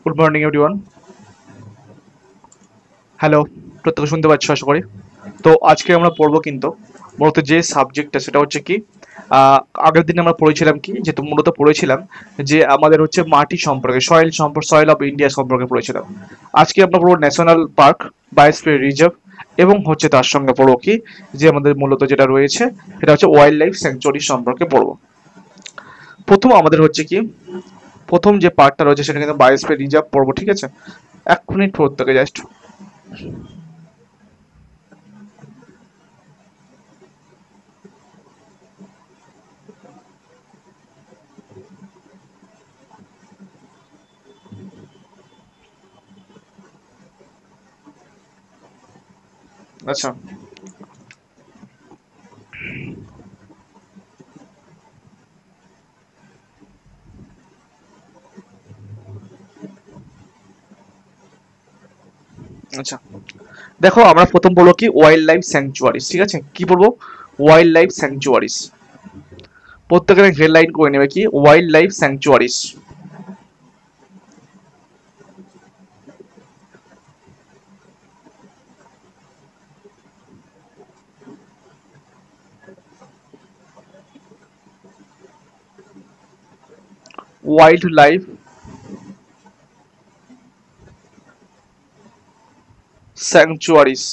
Good morning everyone. Hello, প্রত্যেকে শুনতে পাচ্ছ আশা করি। তো আজকে আমরা পড়বো কিন্তু মূলত যে সাবজেক্টটা সেটা হচ্ছে কি, আহ, আগের দিন আমরা পড়েছিলাম কি, যেহেতু মূলত পড়েছিলাম যে আমাদের হচ্ছে মাটি সম্পর্কে, সয়েল অফ ইন্ডিয়া সম্পর্কে পড়েছিলাম। আজকে আমরা পড়বো ন্যাশনাল পার্ক, বায়োস্ফিয়ার রিজার্ভ, এবং হচ্ছে তার সঙ্গে পড়বো কি, যে আমাদের মূলত যেটা রয়েছে সেটা হচ্ছে ওয়াইল্ড লাইফ স্যাংচুয়ারি সম্পর্কে পড়বো। প্রথম আমাদের হচ্ছে কি, প্রথম যে পার্টটা রয়েছে সেটা কিন্তু বায়োস্ফিয়ার রিজার্ভ পড়বো, ঠিক আছে? এক মিনিট প্রত্যেকে জাস্ট। আচ্ছা, আচ্ছা, দেখো আমরা প্রথম বলবো কি ওয়াইল্ড লাইফ স্যাংচুয়ারিজ, ঠিক আছে? কি বলবো? Wild life স্যাংচুয়ারিজ। প্রত্যেকের হেডলাইন করে নেবে কি wild life স্যাংচুয়ারিজ। Wild life sanctuaries.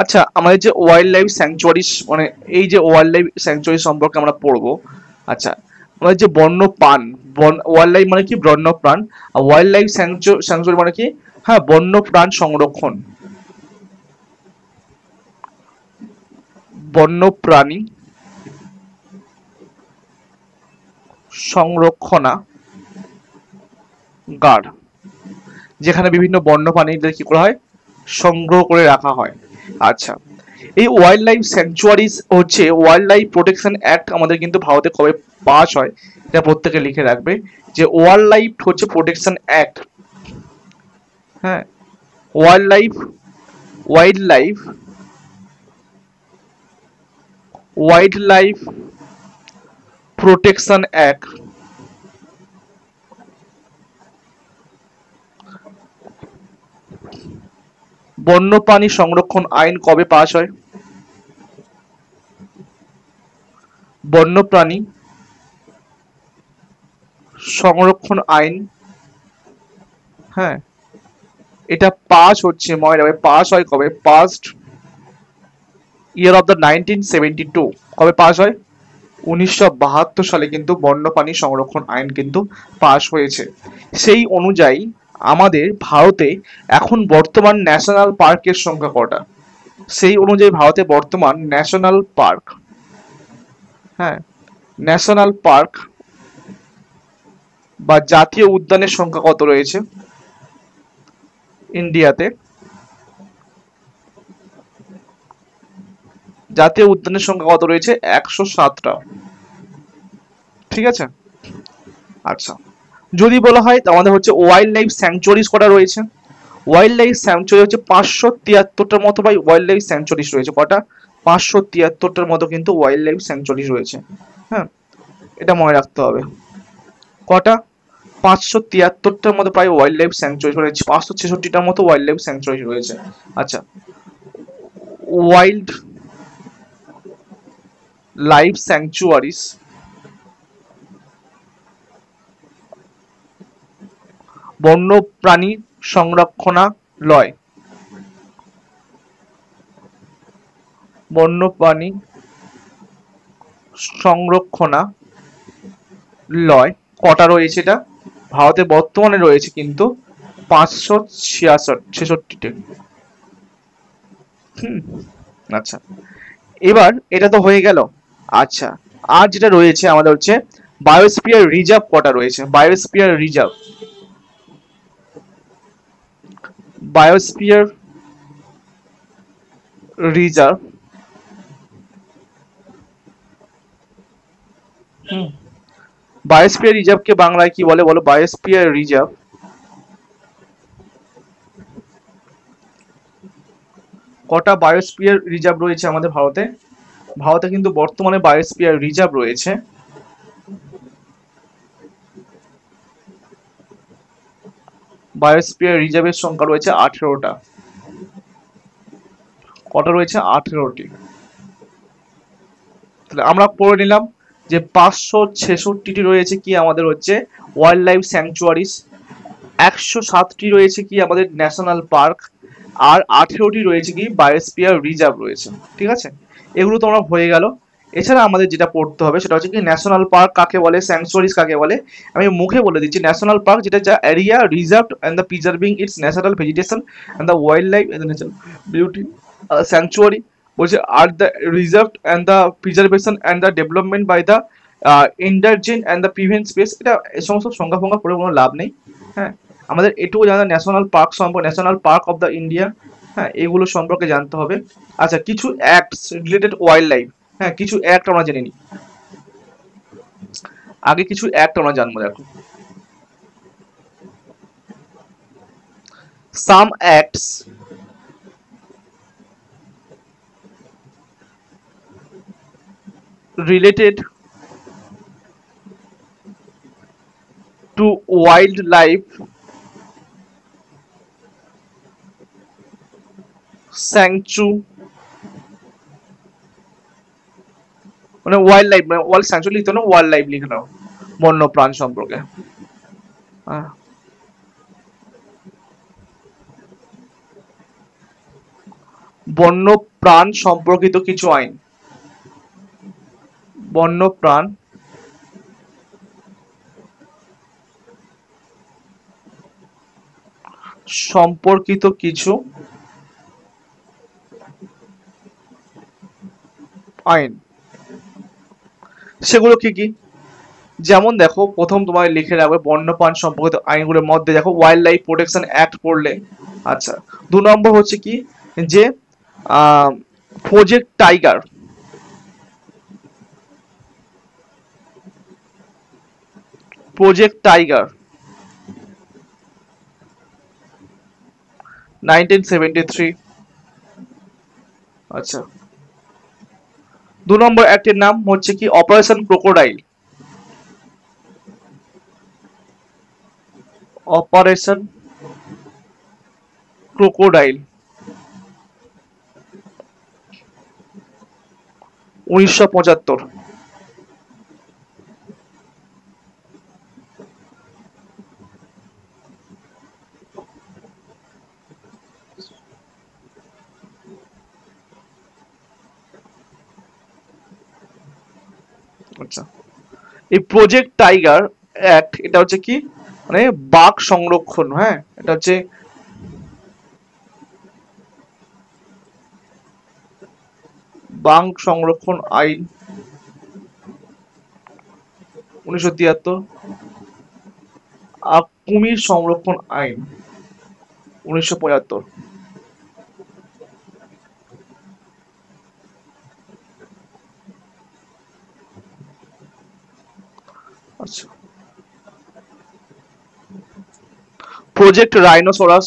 আচ্ছা, আমাদের যে ওয়াইল্ড লাইফ স্যাংচুয়ারিজ, মানে এই যে ওয়াইল্ড লাইফ স্যাংচুয়ারি সম্পর্কে আমরা পড়বো। আচ্ছা, আমাদের যে বন্যপ্রাণ, ওয়াইল্ড লাইফ মানে কি বন্যপ্রাণ, আর ওয়াইল্ড লাইফ স্যাংচুয়ারি মানে কি, হ্যাঁ, বন্যপ্রাণ সংরক্ষণ, বন্যপ্রাণী সংরক্ষণাগার, যেখানে বিভিন্ন বন্যপ্রাণীদের কি করা হয়, সংগ্রহ করে রাখা হয়। আচ্ছা, এই ওয়াইল্ড লাইফ স্যাংচুয়ারিজ হচ্ছে ওয়াইল্ড লাইফ প্রোটেকশন অ্যাক্ট আমাদের কিন্তু ভারতে কবে পাস হয়, এটা প্রত্যেকে লিখে রাখবে যে ওয়াইল্ড লাইফ হচ্ছে প্রোটেকশন অ্যাক্ট। হ্যাঁ, wild life wild life wild life protection act, বন্যপ্রাণী সংরক্ষণ আইন কবে পাস হয়? বন্যপ্রাণী সংরক্ষণ আইন, হ্যাঁ, এটা পাস হচ্ছে মনে পাস হয় কবে? Past year of the 1972। কবে পাস হয়? 1972 সালে কিন্তু বন্যপ্রাণী সংরক্ষণ আইন কিন্তু পাস হয়েছে। সেই অনুযায়ী আমাদের ভারতে এখন বর্তমান ন্যাশনাল পার্কের সংখ্যা কটা? সেই অনুযায়ী ভারতে বর্তমান ন্যাশনাল পার্ক, হ্যাঁ, ন্যাশনাল পার্ক বা জাতীয় উদ্যানের সংখ্যা কত রয়েছে ইন্ডিয়াতে? জাতীয় উদ্যানের সংখ্যা কত রয়েছে? 107টা, ঠিক আছে? আচ্ছা, যদি বলা হয় আমাদের হচ্ছে ওয়াইল্ড লাইফ স্যাংচুয়ারিজ কটা রয়েছে? ওয়াইল্ড লাইফ স্যাংচুয়ারি হচ্ছে 573টার মতো, ভাই ওয়াইল্ড লাইফ স্যাংচুয়ারিজ রয়েছে কটা? 573টার মতো কিন্তু ওয়াইল্ড লাইফ স্যাংচুয়ারিজ রয়েছে। হ্যাঁ, এটা মনে রাখতে হবে। কটা? 573টার মতো প্রায় ওয়াইল্ড লাইফ স্যাংচুয়ারি রয়েছে, 566টার মতো ওয়াইল্ড লাইফ স্যাংচুয়ারি রয়েছে। আচ্ছা, ওয়াইল্ড লাইফ স্যাংচুয়ারিজ, বন্যপ্রাণী সংরক্ষণালয়, বন্যপ্রাণী সংরক্ষণালয় কটা রয়েছে? এটা ভারতে বর্তমানে রয়েছে কিন্তু 566টি। হুম, আচ্ছা, এবার এটা তো হয়ে গেল। আচ্ছা, আর যেটা রয়েছে আমাদের হচ্ছে বায়োস্ফিয়ার রিজার্ভ কটা রয়েছে? Biosphere reserve, biosphere reserve, biosphere রিজার্ভকে বাংলায় কি বলে বলো? বায়োস্ফিয়ার রিজার্ভ কটা বায়োস্ফিয়ার রিজার্ভ রয়েছে আমাদের ভারতে? ভারতে কিন্তু বর্তমানে বায়োস্ফিয়ার রিজার্ভ রয়েছে বায়োস্ফিয়ার রিজার্ভের সংখ্যা রয়েছে 18টা। কটা রয়েছে? 18টি। তাহলে আমরা পড়ে নিলাম যে 566টি রয়েছে কি আমাদের হচ্ছে ওয়াইল্ড লাইফ স্যাংচুয়ারিজ, 107টি রয়েছে কি আমাদের ন্যাশনাল পার্ক, আর 18টি রয়েছে কি বায়োস্ফিয়ার রিজার্ভ রয়েছে। ঠিক আছে, এগুলো তো আমরা হয়ে গেল। এছাড়া আমাদের যেটা পড়তে হবে সেটা হচ্ছে কি ন্যাশনাল পার্ক কাকে বলে, স্যাংচুয়ারিজ কাকে বলে। আমি মুখে বলে দিচ্ছি, ন্যাশনাল পার্ক যেটা যা area reserved and the preserving its natural vegetation and the wildlife and the natural beauty. Sanctuary বলছে আর the reserved and the preservation and the development by the endanger and the prevent space. এটা এই সমস্ত সংখ্যা ফঙ্গা পড়ে কোনো লাভ নেই। হ্যাঁ, আমাদের এটুকু জানা ন্যাশনাল পার্ক সম্পর্কে, national park of the India, হ্যাঁ এগুলো সম্পর্কে জানতে হবে। আচ্ছা, কিছু অ্যাক্টস রিলেটেড ওয়াইল্ড লাইফ, হ্যাঁ কিছু অ্যাক্ট আমরা জেনে নিই। আগে কিছু অ্যাক্ট আমরা জানবো। দেখো, some acts related to wildlife sanctuary, মানে ওয়াইল্ড লাইফ মানে ওয়াইল্ড স্যাংচুয়ারি লিখতে না, ওয়াইল্ড লাইফ লিখে নাও, বন্য প্রাণ সম্পর্কে। বন্য প্রাণ সম্পর্কিত কিছু আইন, বন্য প্রাণ সম্পর্কিত কিছু আইন, সেগুলো কি কি? যেমন দেখো, প্রথম তোমায় লিখে রাখবে বন্যপ্রাণ সম্পর্কিত আইনগুলোর মধ্যে দেখো ওয়াইল্ড লাইফ প্রোটেকশন অ্যাক্ট পড়লে। আচ্ছা, 2 নম্বর হচ্ছে কি যে প্রজেক্ট টাইগার, প্রজেক্ট টাইগার 1973। আচ্ছা, 2 নম্বর অ্যাক্টের নাম হচ্ছে কি অপারেশন ক্রোকোডাইল, অপারেশন ক্রোকোডাইল 1975। আচ্ছা, এই প্রজেক্ট টাইগার অ্যাক্ট এটা হচ্ছে কি মানে বাঘ সংরক্ষণ, হ্যাঁ এটা হচ্ছে বাঘ সংরক্ষণ আইন 1973, আর কুমির সংরক্ষণ আইন 1975। আচ্ছা, প্রজেক্ট রাইনোসরাস,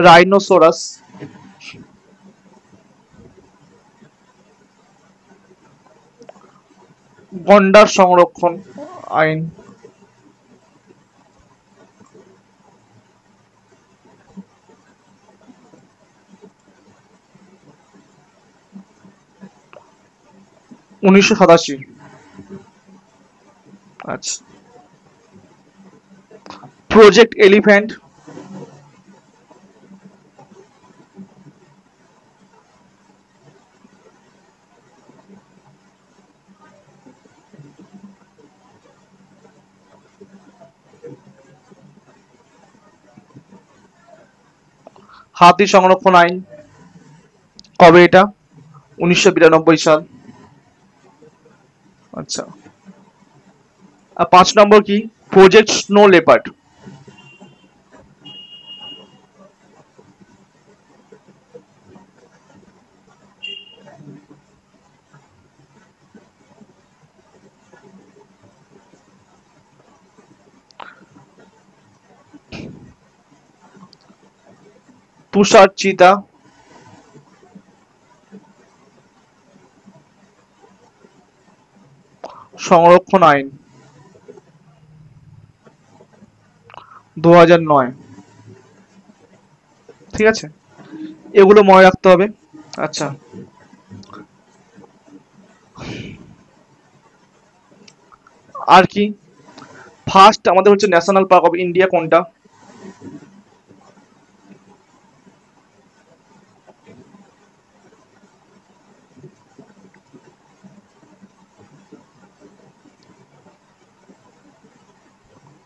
রাইনোসরাস গন্ডার সংরক্ষণ আইন 1987। আচ্ছা, প্রজেক্ট এলিফ্যান্ট, হাতি সংরক্ষণ আইন কবে এটা? 1992 সাল। আচ্ছা, আর 5 নম্বর কি প্রজেক্ট স্নো লেপার্ড, তুষার চিতা, সংরক্ষণ আইন 2009। ঠিক আছে, এগুলো মনে রাখতে হবে। আচ্ছা, আর কি, ফার্স্ট আমাদের হচ্ছে ন্যাশনাল পার্ক অফ ইন্ডিয়া কোনটা?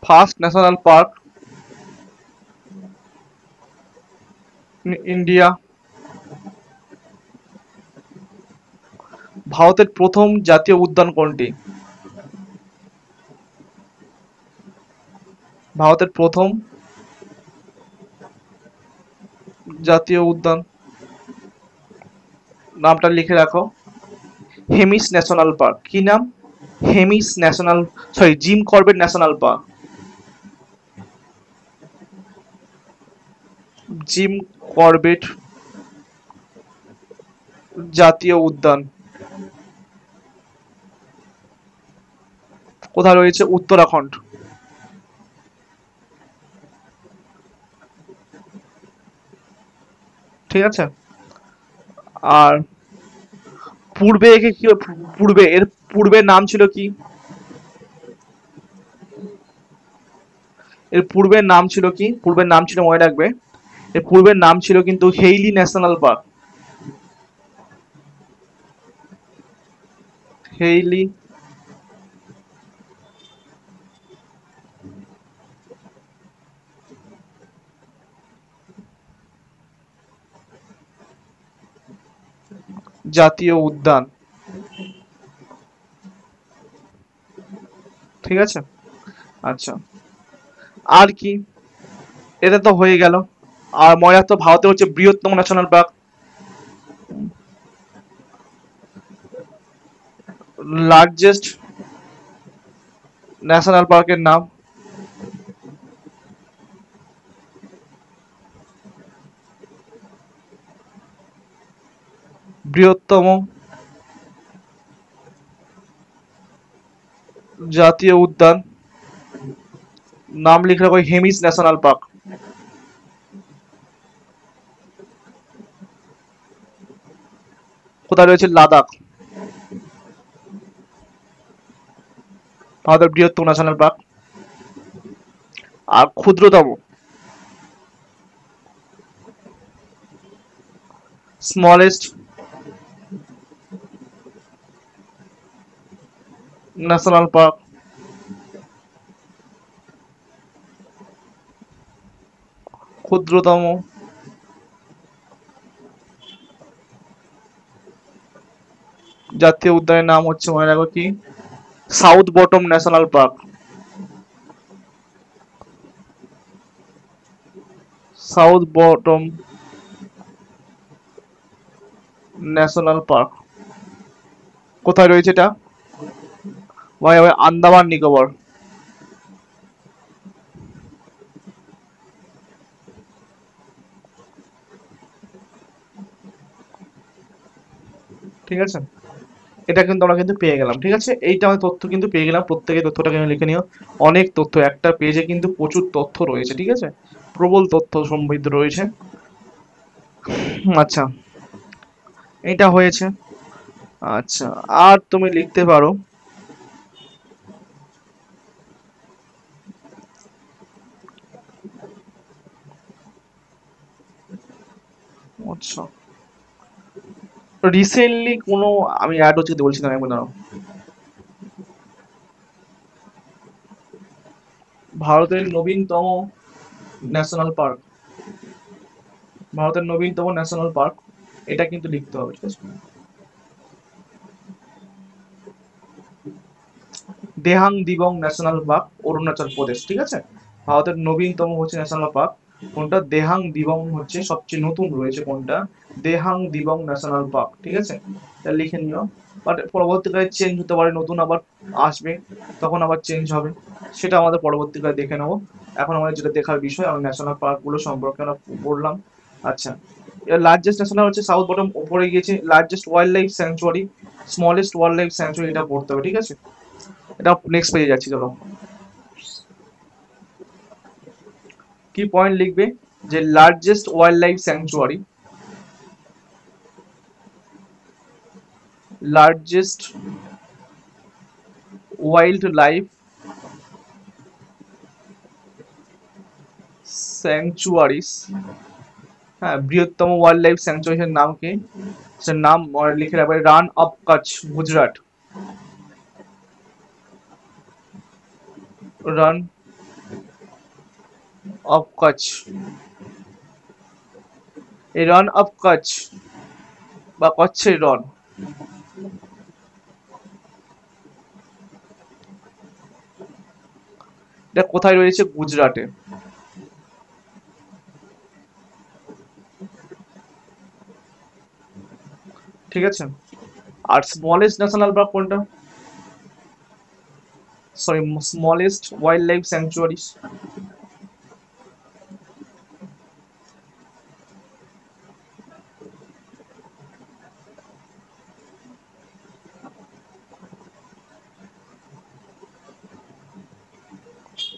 First national park India. ভারতের প্রথম জাতীয় উদ্যান কোনটি? ভারতের প্রথম জাতীয় উদ্যান, নামটা লিখে রাখো, হেমিস ন্যাশনাল পার্ক। কি নাম? Hemis national, sorry, Jim Corbett national park. Jim Corbett জাতীয় উদ্যান কোথায় রয়েছে? উত্তরাখণ্ড। ঠিক আছে, আর পূর্বে একে কি, পূর্বে এর পূর্বের নাম ছিল কি? এর পূর্বের নাম ছিল কি? পূর্বের নাম ছিল, মনে রাখবে, এর পূর্বের নাম ছিল কিন্তু হেইলি ন্যাশনাল পার্ক। হেইলি জাতীয় উদ্যান। ঠিক আছে, আচ্ছা, আর কি? এটা তো হয়ে গেল। আর মনে রাখতো ভারতের হচ্ছে বৃহত্তম ন্যাশনাল পার্ক, লার্জেস্ট ন্যাশনাল পার্কের নাম? বৃহত্তম জাতীয় উদ্যান, নাম লিখে রাখো হেমিস ন্যাশনাল পার্ক। কোথায় রয়েছে? লাদাখ। ভারতের বৃহত্তম ন্যাশনাল পার্ক। আর ক্ষুদ্রতম, স্মলেস্ট ন্যাশনাল পার্ক? ক্ষুদ্রতম জাতীয় উদ্যানের নাম হচ্ছে, মনে রাখো কি, south bottom national park. South bottom national park কোথায় রয়েছে এটা? ভাই ভাই, আন্দামান নিকোবর। ঠিক আছে, এটা কিন্তু আমরা কিন্তু পেয়ে গেলাম। ঠিক আছে, এইটা আমাদের তথ্য কিন্তু পেয়ে গেলাম, প্রত্যেকে তথ্যটাকে লিখে নিও। অনেক তথ্য, একটা পেজে কিন্তু প্রচুর তথ্য রয়েছে। ঠিক আছে, প্রবল তথ্য সমৃদ্ধ রয়েছে। আচ্ছা, এটা হয়েছে। আচ্ছা, আর তুমি লিখতে পারো, আচ্ছা, রিসেন্টলি কোনো, আমি অ্যাড হচ্ছে বলছি না, একবার দাঁড়াও। ভারতের নবীনতম ন্যাশনাল পার্ক, ভারতের নবীনতম ন্যাশনাল পার্ক, এটা কিন্তু লিখতে হবে। ঠিক আছে, দেহাং দিবং ন্যাশনাল পার্ক, অরুণাচল প্রদেশ। ঠিক আছে, ভারতের নবীনতম হচ্ছে ন্যাশনাল পার্ক কোনটা? দেহাং দিবং হচ্ছে সবচেয়ে নতুন রয়েছে কোনটা? দেহাং দিবং ন্যাশনাল পার্ক। ঠিক আছে, এটা লিখে নিও। বাট পরবর্তীকালে চেঞ্জ হতে পারে, নতুন আবার আসবে, তখন আবার চেঞ্জ হবে, সেটা আমাদের পরবর্তীকালে দেখে নেবো। এখন আমাদের যেটা দেখার বিষয়, আমরা ন্যাশনাল পার্কগুলো সম্পর্কে আমরা পড়লাম। আচ্ছা, এর লার্জেস্ট ন্যাশনাল হচ্ছে সাউথ বটম ওপরে গিয়েছে, largest wildlife sanctuary, smallest wild life sanctuary, এটা পড়তে হবে, ঠিক আছে? এটা নেক্সট পেজে যাচ্ছি, চলো। কি পয়েন্ট লিখবে? যে largest wildlife sanctuary, largest wildlife sanctuaries, হ্যাঁ, বৃহত্তম ওয়াইল্ড লাইফ স্যাংচুয়ারির নাম কি? সে নাম লিখে রাখবে, run of Kutch, Gujarat. Run of Kutch, এই রান অফ কচ্ছ বা কচ্ছের রন, এটা কোথায় রয়েছে? গুজরাটে। ঠিক আছে। আর স্মলেস্ট ন্যাশনাল পার্ক কোনটা? সরি, স্মলেস্ট ওয়াইল্ড লাইফ স্যাংচুয়ারিস,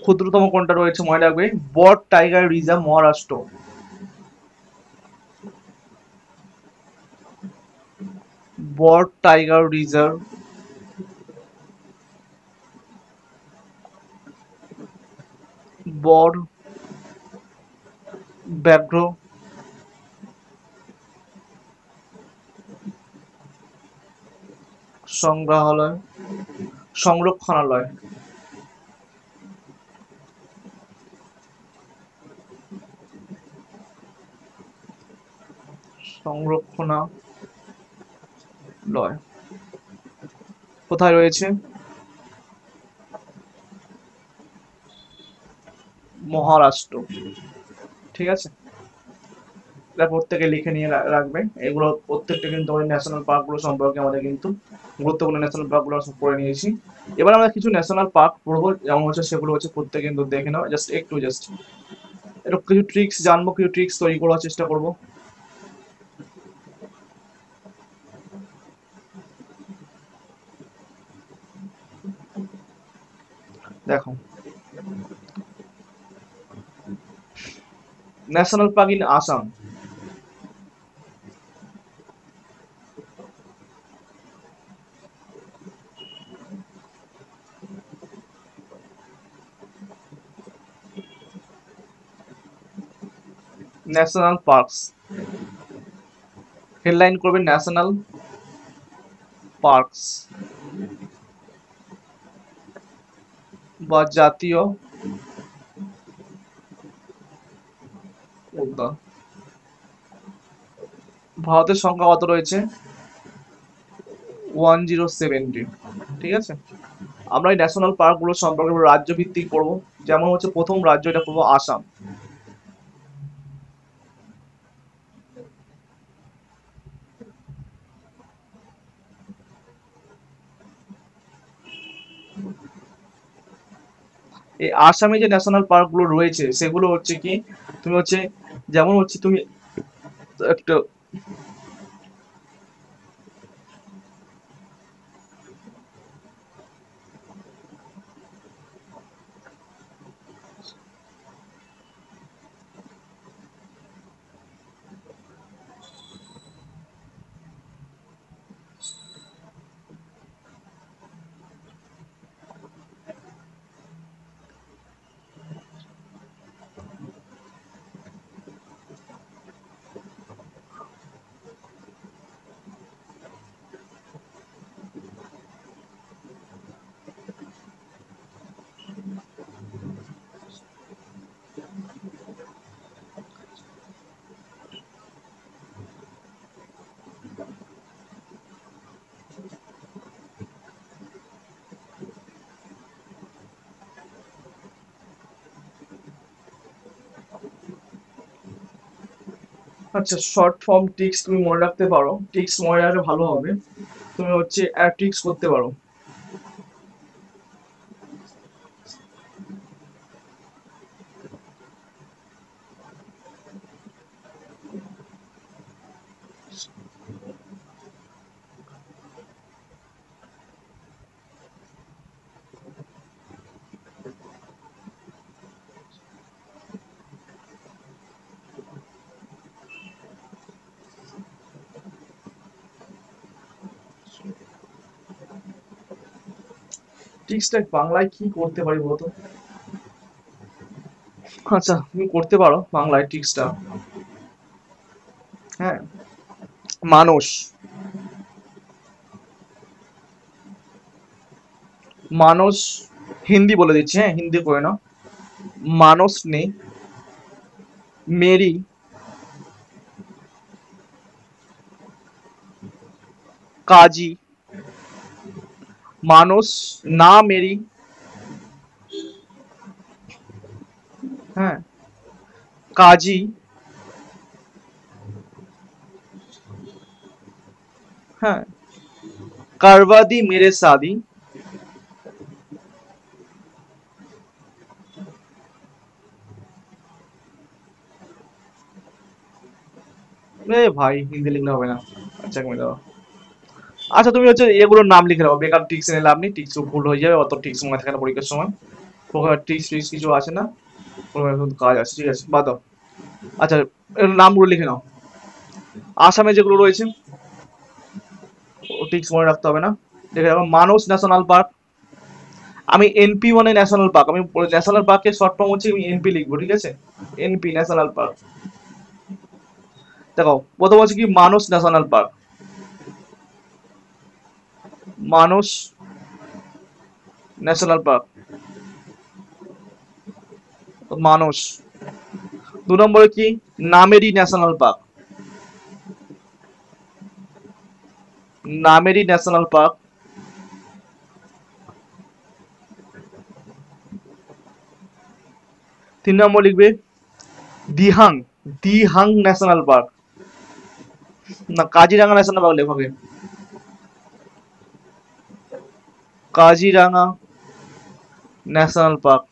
ক্ষুদ্রতম কোনটা রয়েছে মনে রাখবে? বট টাইগার রিজার্ভ, মহারাষ্ট্র। বট টাইগার রিজার্ভ, বড় ব্যাঘ্র সংগ্রহালয়, সংরক্ষণালয়, সংরক্ষণালয় কোথায় রয়েছে? মহারাষ্ট্র। ঠিক আছে, এটা প্রত্যেকে লিখে নিয়ে রাখবে। এগুলো প্রত্যেকটা কিন্তু আমাদের ন্যাশনাল পার্কগুলো সম্পর্কে আমাদের কিন্তু গুরুত্বপূর্ণ ন্যাশনাল পার্কগুলো সব পড়ে নিয়েছি। এবার আমরা কিছু ন্যাশনাল পার্ক পড়বো, যেমন হচ্ছে সেগুলো হচ্ছে প্রত্যেকে কিন্তু দেখে নাও, জাস্ট একটু জাস্ট একটু কিছু ট্রিক্স জানবো, কিছু ট্রিক্স তৈরি করার চেষ্টা করবো। দেখো, national park in Assam, national parks, headline করবে ন্যাশনাল পার্কস বা জাতীয় উদ্যান। ভারতের সংখ্যা কত রয়েছে? 1070। ঠিক আছে, আমরা এই ন্যাশনাল পার্কগুলো সম্পর্কে রাজ্য ভিত্তিক পড়বো। যেমন হচ্ছে প্রথম রাজ্য, এটা পড়বো আসাম। এই আসামে যে ন্যাশনাল পার্কগুলো রয়েছে সেগুলো হচ্ছে কি, তুমি হচ্ছে যেমন হচ্ছে তুমি একটা আচ্ছা, শর্ট ফর্ম ট্রিক্স তুমি মনে রাখতে পারো, ট্রিক্স মনে রাখলে ভালো হবে। তুমি হচ্ছে ট্রিক্স করতে পারো। টিক্সটা বাংলায় কি করতে পারি বলতো? আচ্ছা, তুমি করতে পারো বাংলায় টিক্সটা। হ্যাঁ, মানুষ, মানুষ, হিন্দি বলে দিচ্ছি, হ্যাঁ হিন্দি করে নাও। मानस ने मेरी काजी, मानस ना मेरी, हाँ काजी, हाँ करवा दी मेरे शादी, ए भाई हिंदी लिखना হবে না। আচ্ছা কমে দাও। আচ্ছা তুমি হচ্ছে এগুলোর নাম লিখে নাও, বেকার টিক্স এনে লাভ নেই, টিক্স ভুল হয়ে যাবে, অত টিক্স মনে থাকে না পরীক্ষার সময়। প্রকার টিক্স টিক্স কিছু আছে না, কোনো এখন কাজ আছে, ঠিক আছে বাদ দাও। আচ্ছা এর নামগুলো লিখে নাও, আসামে যেগুলো রয়েছে ও টিক্স মনে রাখতে হবে না। লিখে রাখো মানস ন্যাশনাল পার্ক, আমি এনপি মানে ন্যাশনাল পার্ক, আমি ন্যাশনাল পার্কের শর্ট ফর্ম হচ্ছে আমি এনপি লিখবো, ঠিক আছে, এনপি ন্যাশনাল পার্ক। দেখো প্রথম হচ্ছে কি Manas national park, Manas national park, Manas. দু নম্বরে কি Nameri national park, Nameri national park. তিন নম্বর লিখবে দিহাং, দিহাং ন্যাশনাল পার্ক, না কাজিরাঙ্গা ন্যাশনাল পার্ক লেখবে, কাজিরাঙ্গা ন্যাশনাল পার্ক।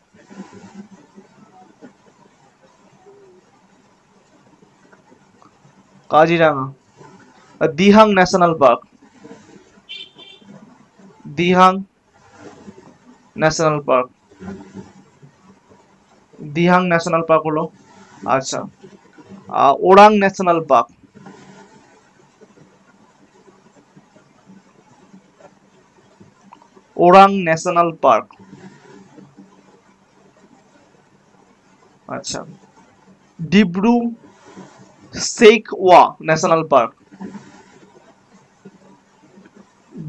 কাজিরাঙ্গা আর Dihing national park, Dihing national park, Dihing national park হলো। আচ্ছা Orang national park, Orang national park. আচ্ছা Dibru Saikhowa national park,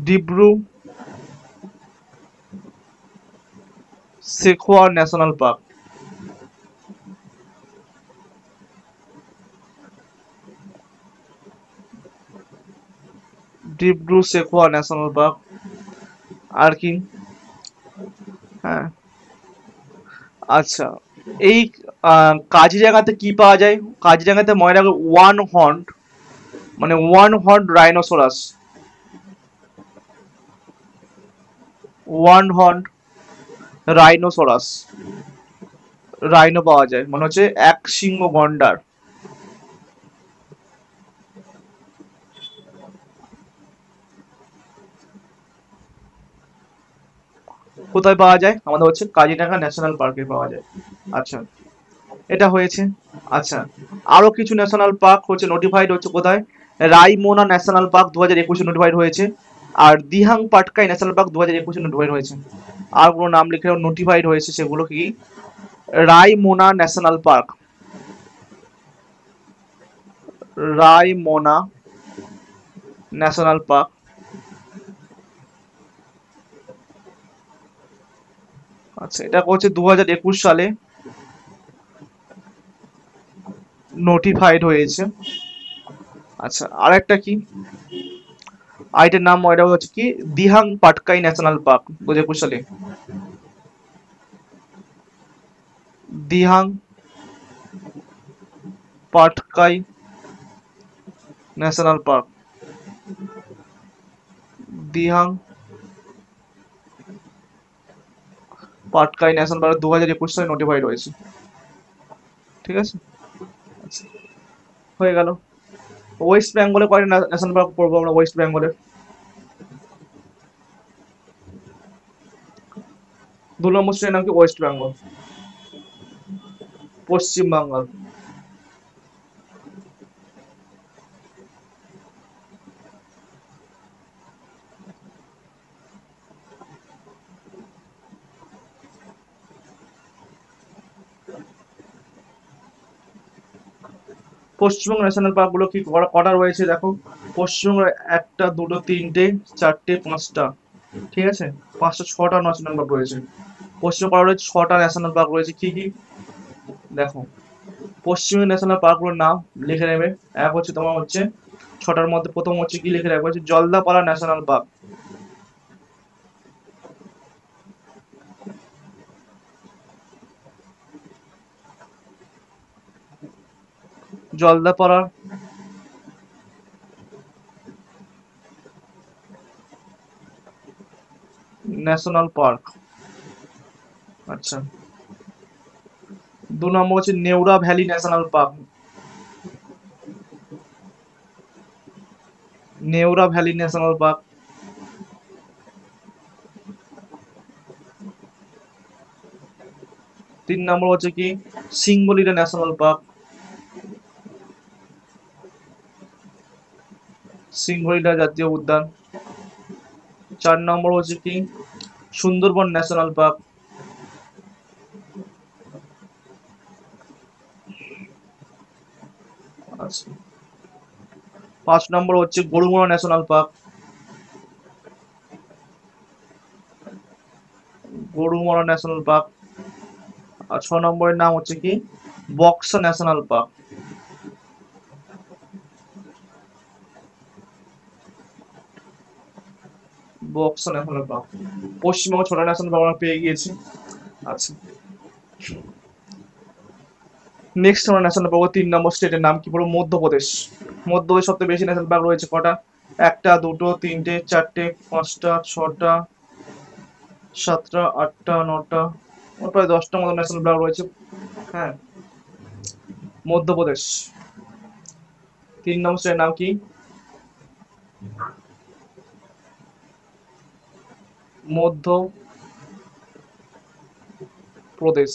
Dibru Saikhowa national park, Dibru Saikhowa national park. আর কি, হ্যাঁ আচ্ছা এই কাজিরাঙাতে কি পাওয়া যায়, কাজিরাঙাতে মনে রাখো ওয়ান হর্ন, মানে one horn rhinoceros, one horn rhinoceros, rhino পাওয়া যায়, মানে হচ্ছে এক সিংহ গন্ডার। কোথায় পাওয়া যায়, আমাদের হচ্ছে কাজিরাঙা ন্যাশনাল পার্কে পাওয়া যায়। আচ্ছা এটা হয়েছে। আচ্ছা আরো কিছু ন্যাশনাল পার্ক হচ্ছে নোটিফাইড হচ্ছে কোথায়, রাইমোনা ন্যাশনাল পার্ক 2021 নোটিফাইড হয়েছে, আর Dihing Patkai national park 2021 notified হয়েছে। আর কোনো নাম লিখে নোটিফাইড হয়েছে, সেগুলো কি Raimona national park, Raimona national park. আচ্ছা এটা হচ্ছে 2021 সালে নোটিফাইড হয়েছে। আচ্ছা আর একটা কি, আইটের নাম ওইটা হচ্ছে কি দিহাং পাটকাই ন্যাশনাল পার্ক 2021 সালে, Dihang Patkai national park, Dihang Patkai national park 2021 সালে নোটিফাইড হয়েছে, ঠিক আছে। আচ্ছা, হয়ে গেল। ওয়েস্ট বেঙ্গলে কয়টা ন্যাশনাল পার্ক পড়বো আমরা, ওয়েস্ট বেঙ্গলে 2 নম্বর স্টেটের নাম কি, ওয়েস্ট বেঙ্গল, পশ্চিম বাংলার। পশ্চিমবঙ্গ ন্যাশনাল পার্ক গুলো কি কটা রয়েছে দেখো। পশ্চিমবঙ্গে একটা, দুটো, তিনটে, চারটে, পাঁচটা, ঠিক আছে, পাঁচটা, ছটা ন্যাশনাল পার্ক রয়েছে। পশ্চিমবঙ্গ কটা রয়েছে? ছটা ন্যাশনাল পার্ক রয়েছে। কি কি দেখো, পশ্চিমবঙ্গ ন্যাশনাল পার্কগুলোর নাম লিখে নেবে। এক হচ্ছে তোমার হচ্ছে ছটার মধ্যে প্রথম হচ্ছে কি লিখে রাখবে, হচ্ছে Jaldapara national park. Jaldapara national park. আচ্ছা, 2 নম্বর হচ্ছে Neora valley national park. Neora valley national park. 3 নম্বর হচ্ছে কি সিংবলিলা ন্যাশনাল পার্ক। সিংহলীলা জাতীয় উদ্যান। 4 নম্বর হচ্ছে কি সুন্দরবন ন্যাশনাল পার্ক। আচ্ছা, 5 নম্বর হচ্ছে Gorumara national park. Gorumara national park. আর 6 নম্বরের নাম হচ্ছে কি Buxa national park. Buxa national park. Paschimbanga 6টা ন্যাশনাল পার্ক আমরা পেয়ে গিয়েছি। আচ্ছা, নেক্সট আমরা ন্যাশনাল পার্ক 3 নম্বর স্টেটের নাম কি বলবো? মধ্যপ্রদেশ। মধ্যপ্রদেশ সবথেকে বেশি ন্যাশনাল পার্ক রয়েছে কটা? একটা, দুটো, তিনটে, চারটে, পাঁচটা, ছটা, সাতটা, আটটা, নটা, প্রায় 10টার মতো ন্যাশনাল পার্ক রয়েছে। হ্যাঁ, মধ্যপ্রদেশ। 3 নম্বর স্টেটের নাম কি? মধ্য প্রদেশ।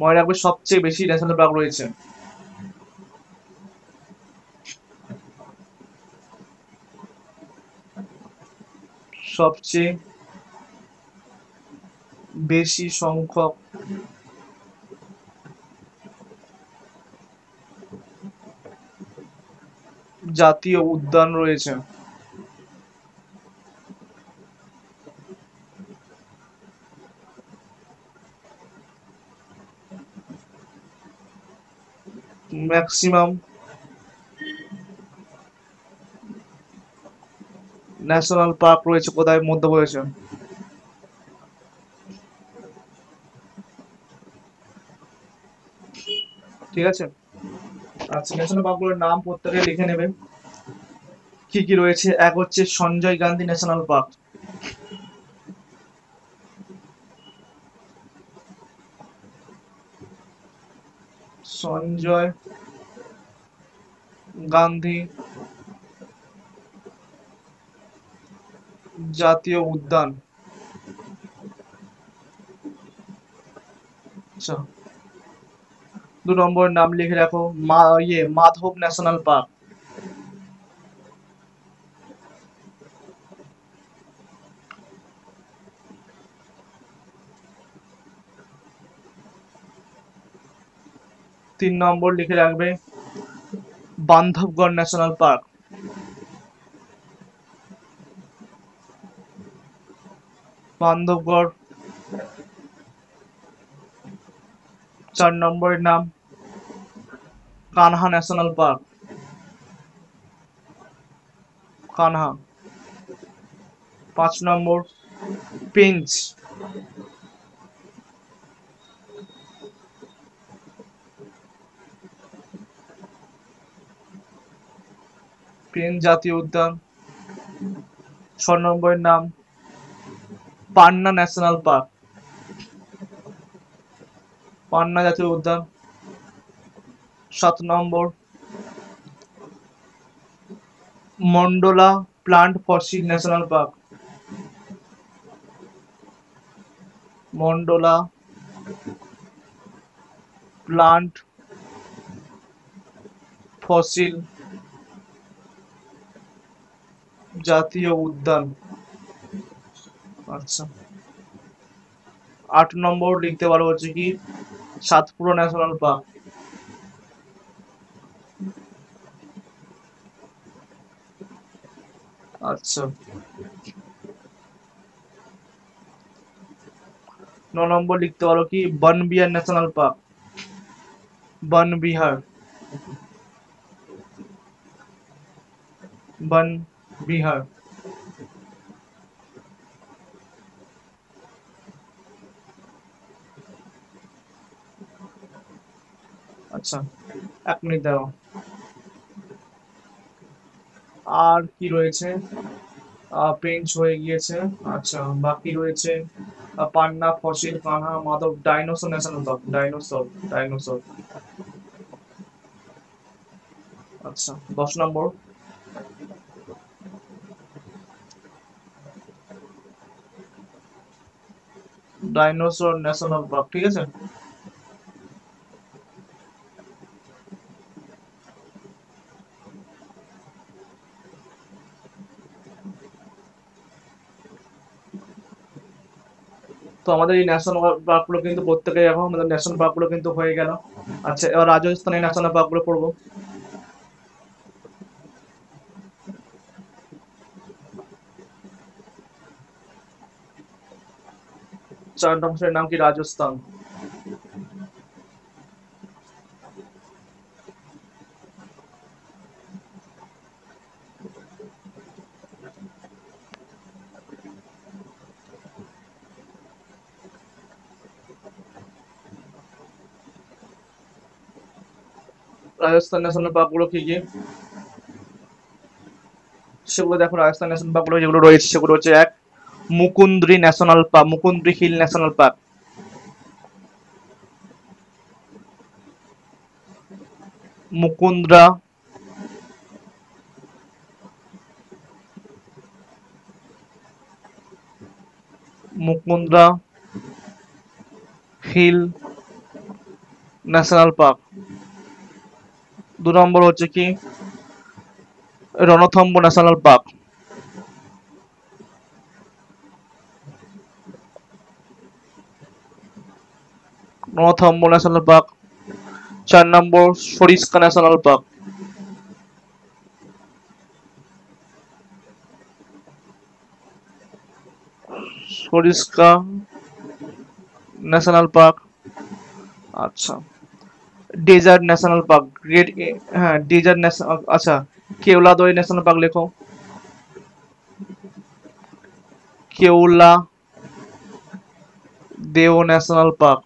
মনে রাখবে সবচেয়ে বেশি ন্যাশনাল পার্ক রয়েছে। সবচেয়ে বেশি সংখ্যক জাতীয় উদ্যান রয়েছে। ম্যাক্সিমাম ন্যাশনাল পার্ক রয়েছে কোথায়? মধ্যপ্রদেশে। ঠিক আছে। আচ্ছা, ন্যাশনাল পার্কগুলোর নাম প্রত্যেকে লিখে নেবে। কি কি রয়েছে? এক হচ্ছে সঞ্জয় গান্ধী ন্যাশনাল পার্ক। সঞ্জয় গান্ধী জাতীয় উদ্যান। আচ্ছা, 2 নম্বরের নাম লিখে রাখো মাধব ন্যাশনাল পার্ক। তিন নম্বর লিখে রাখবে বান্ধবগড় ন্যাশনাল পার্ক। বান্ধবগড়। 4 নম্বরের নাম কানহা ন্যাশনাল পার্ক। কানহা। 5 নম্বর পেঞ্চ। পেঞ্চ জাতীয় উদ্যান। 6 নম্বরের নাম পান্না ন্যাশনাল পার্ক। পান্না জাতীয় উদ্যান। 7 নম্বর মন্ডলা প্লান্ট ফসিল ন্যাশনাল পার্ক। মন্ডলা প্লান্ট ফসিল জাতীয় উদ্যান। আচ্ছা, 8 নম্বর লিখতে পারো হচ্ছে কি সাতপুরা ন্যাশনাল পার্ক। আচ্ছা, 9 নম্বর লিখতে পারো কি বনবিহার ন্যাশনাল পার্ক। বনবিহার, বনবিহার। আচ্ছা, 1 মিনিট দাও। আর কি রয়েছে? পেঞ্চ হয়ে গিয়েছে। আচ্ছা, বাকি রয়েছে Panna, fossil, Kanha, Madhav, dinosaur national park. Dinosaur, dinosaur. আচ্ছা, 10 নম্বর। ডাইনোসর ন্যাশনাল পার্ক, ঠিক আছে। তো আমাদের এই ন্যাশনাল পার্কগুলো কিন্তু প্রত্যেকে এখন আমাদের ন্যাশনাল পার্কগুলো কিন্তু হয়ে গেল। আচ্ছা, এবার রাজস্থানের ন্যাশনাল পার্কগুলো পড়বো। 4 নম্বরের নাম কি? রাজস্থান। রাজস্থান ন্যাশনাল পার্কগুলো কি কি সেগুলো দেখো। রাজস্থান ন্যাশনাল পার্কগুলো যেগুলো রয়েছে সেগুলো হচ্ছে: 1, Mukundra national park, Mukundra hill national park. Mukundra, Mukundra hill national park. 2 নম্বর হচ্ছে কি Ranthambore national park. Ranthambore national park. 4 নম্বর Sariska national park. Sariska national park. আচ্ছা, ডেজার্ট ন্যাশনাল পার্ক, গ্রেট, হ্যাঁ ডেজার্ট ন্যাশনাল। আচ্ছা, কেওলাদয় ন্যাশনাল পার্ক লেখো। কেওলা দেও ন্যাশনাল পার্ক।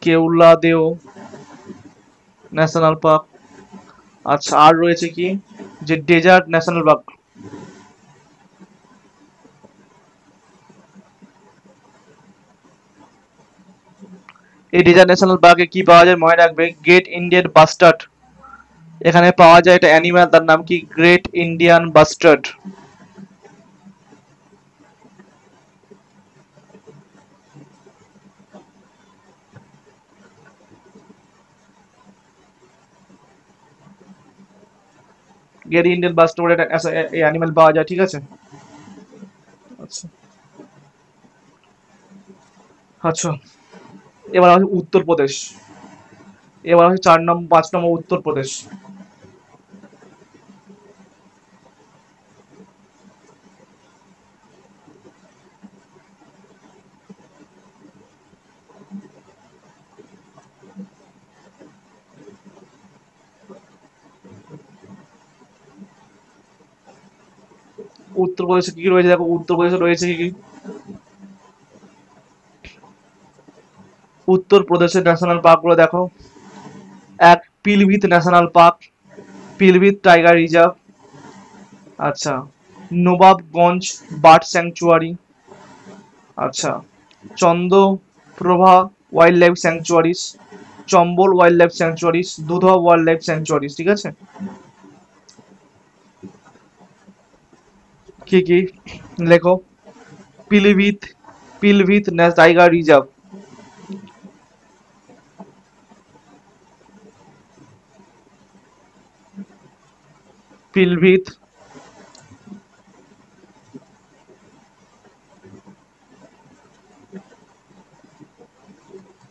কেওলা দেও ন্যাশনাল পার্ক। আচ্ছা, আর রয়েছে কি যে ডেজার্ট ন্যাশনাল পার্ক। এই ডেজার্ট ন্যাশনাল পার্কে কি পাওয়া যায় মনে রাখবে, গ্রেট ইন্ডিয়ান বাস্টার্ড এখানে পাওয়া যায়। এটা অ্যানিমাল, তার নাম কি? Great Indian bastard. Great Indian bastard এটা এই অ্যানিমাল পাওয়া যায়, ঠিক আছে। আচ্ছা, আচ্ছা, এবার আছে উত্তরপ্রদেশ। এবার আছে 4 নম্বর 5 নম্বর উত্তরপ্রদেশ। উত্তরপ্রদেশে কি কি রয়েছে দেখো। উত্তরপ্রদেশে রয়েছে কি কি? উত্তরপ্রদেশের ন্যাশনাল পার্কগুলো দেখো। 1, Pilibhit national park, Pilibhit tiger reserve. আচ্ছা, নবাবগঞ্জ বার্ড স্যাংচুয়ারি। আচ্ছা, Chandraprabha wildlife sanctuaries, Chambal wildlife sanctuaries, Dudhwa wildlife sanctuaries, ঠিক আছে। কি কি লেখো। Pilibhit, Pilibhit tiger reserve. Pilibhit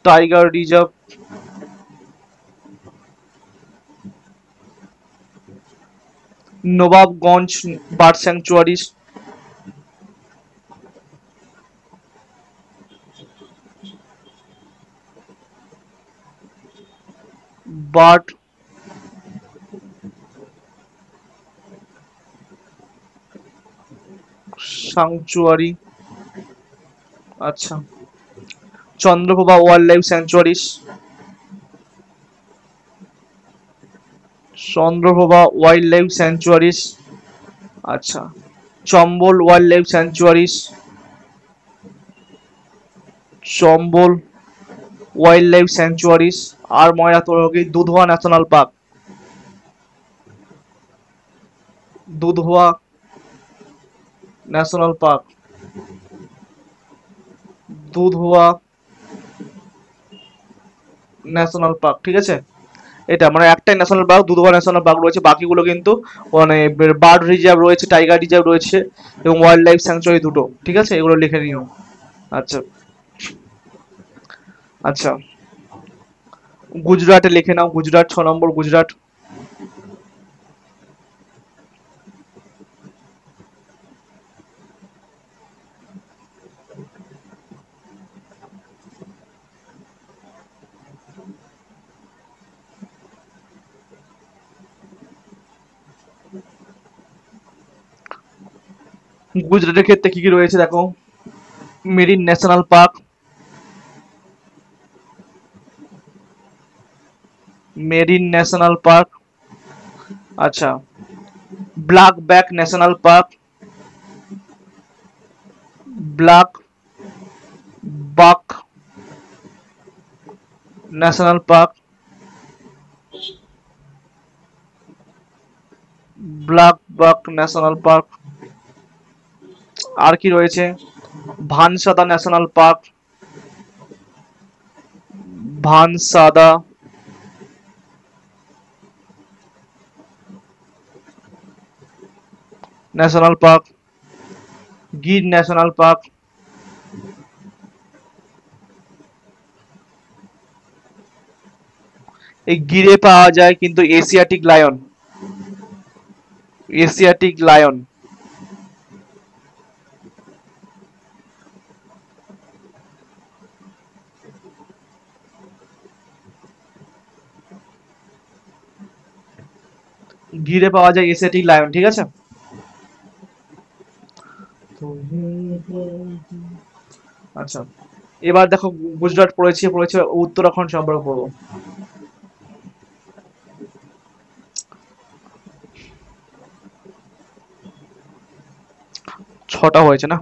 tiger reserve. Nawabganj bird sanctuaries. Bird sanctuary. আচ্ছা, Chandraprabha wildlife sanctuaries. Chandraprabha wildlife sanctuaries. আচ্ছা, Chambal wildlife sanctuaries. Chambal wildlife sanctuaries. আর ময়নাতরকি Dudhwa national park. Dudhwa national park. Dudhwa national park, ঠিক আছে। এটা মানে একটাই national park, Dudhwa national park রয়েছে, বাকিগুলো কিন্তু মানে বার্ড রিজার্ভ রয়েছে, টাইগার রিজার্ভ রয়েছে এবং ওয়াইল্ড লাইফ স্যাংচুয়ারি দুটো, ঠিক আছে, এগুলো লিখে নিও। আচ্ছা আচ্ছা, গুজরাটে লিখে নাও, গুজরাট 6 নম্বর, গুজরাট। গুজরাটের ক্ষেত্রে কি কি রয়েছে দেখো। Marine national park, marine national park. আচ্ছা, blackbuck national park, blackbuck national park, blackbuck national park. আর কি রয়েছে, Vansda national park, Vansda national park, Gir national park. এই গিরে পাওয়া যায় কিন্তু এশিয়াটিক লায়ন, এশিয়াটিক লায়ন। গিরে পাওয়া যায় এশিয়াটিক লায়ন, ঠিক আছে। আচ্ছা, এবার দেখো গুজরাট পড়েছে, পড়েছে উত্তরাখণ্ড সম্পর্কে পড়বো। ছটা হয়েছে না।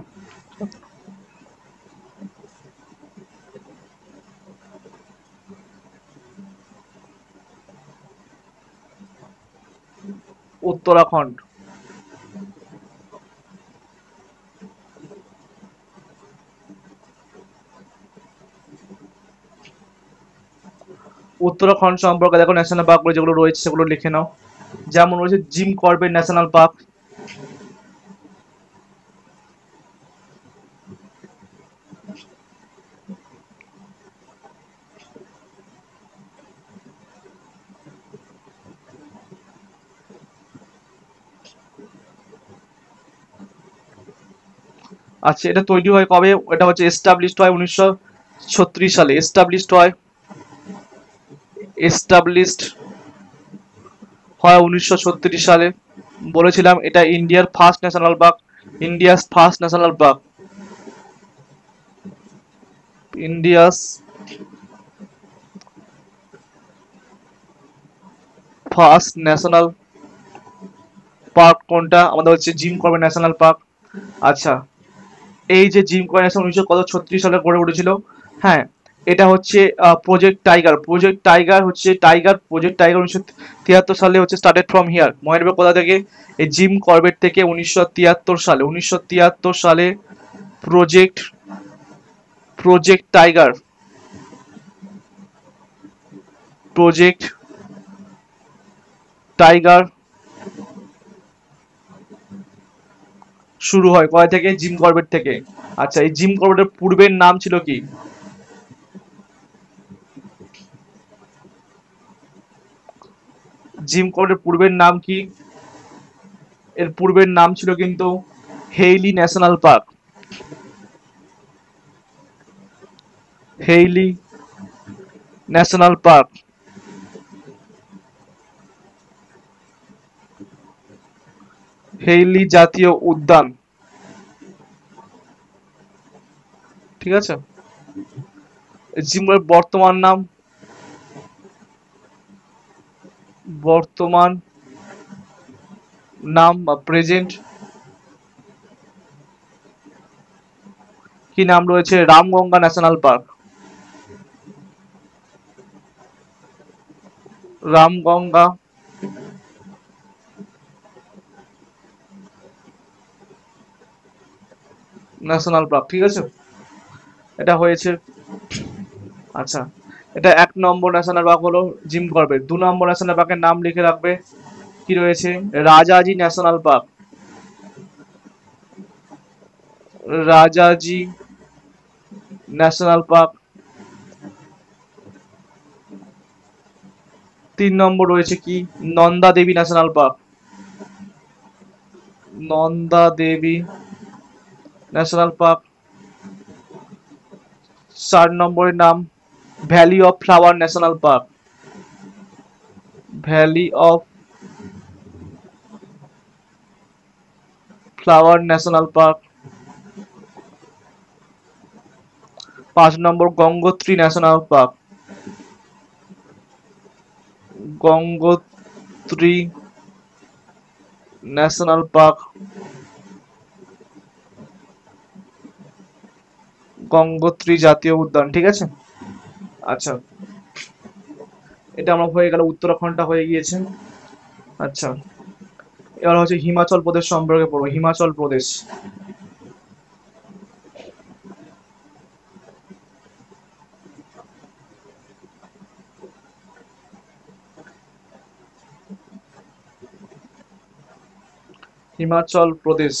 উত্তরাখণ্ড, উত্তরাখণ্ড সম্পর্কে দেখো ন্যাশনাল পার্কগুলো যেগুলো রয়েছে সেগুলো লিখে নাও। যেমন রয়েছে জিম করবেট ন্যাশনাল পার্ক, আচ্ছা এটা তৈরি হয় কবে, এটা হচ্ছে এস্টাবলিশড হয় 1936 সালে, এস্টাবলিশড হয়, এস্টাবলিশড হয় 1936 সালে। বলেছিলাম এটা ইন্ডিয়ার first national park, India's first national park, India's first national park কোনটা, আমাদের হচ্ছে জিম করবেট ন্যাশনাল পার্ক। আচ্ছা, এই যে জিম করবেট ন্যাশনাল 1936 সালে গড়ে উঠেছিল, হ্যাঁ, এটা হচ্ছে প্রজেক্ট টাইগার। প্রজেক্ট টাইগার হচ্ছে প্রজেক্ট টাইগার 1973 সালে হচ্ছে স্টার্টেড ফ্রম হিয়ার। মনে রাখবে কোথা থেকে? এই জিম করবেট থেকে 1973 সালে project project tiger project tiger শুরু হয় কোথা থেকে? জিম করবেট থেকে। আচ্ছা, এই জিম করবেটের পূর্বের নাম ছিল কি? জিম করবেটের পূর্বের নাম কি? এর পূর্বের নাম ছিল কিন্তু Hailey national park. Hailey national park. Hailey জাতীয় উদ্যান। ঠিক আছে। জিমের বর্তমান নাম বা প্রেজেন্ট কি নাম রয়েছে? Ramganga national park. Ramganga national park. ঠিক আছে, এটা হয়েছে। আচ্ছা, এটা 1 নম্বর ন্যাশনাল পার্ক হলো জিম করবেট। 2 নম্বর ন্যাশনাল পার্কের নাম লিখে রাখবে, কি রয়েছে? Rajaji national park. Rajaji national park. 3 নম্বর রয়েছে কি? Nanda Devi national park. Nanda Devi national park. 4 নম্বরের নাম valley of flower national park. Valley of flower national park. 5 number Gangotri national park. Gangotri national park. Gangotri জাতীয় উদ্যান। ঠিক আছে। আচ্ছা, এটা আমরা হয়ে গেল, উত্তরাখণ্ডটা হয়ে গিয়েছে। আচ্ছা, এবার হচ্ছে হিমাচল প্রদেশ সম্পর্কে পড়বো। হিমাচল প্রদেশ। হিমাচল প্রদেশ।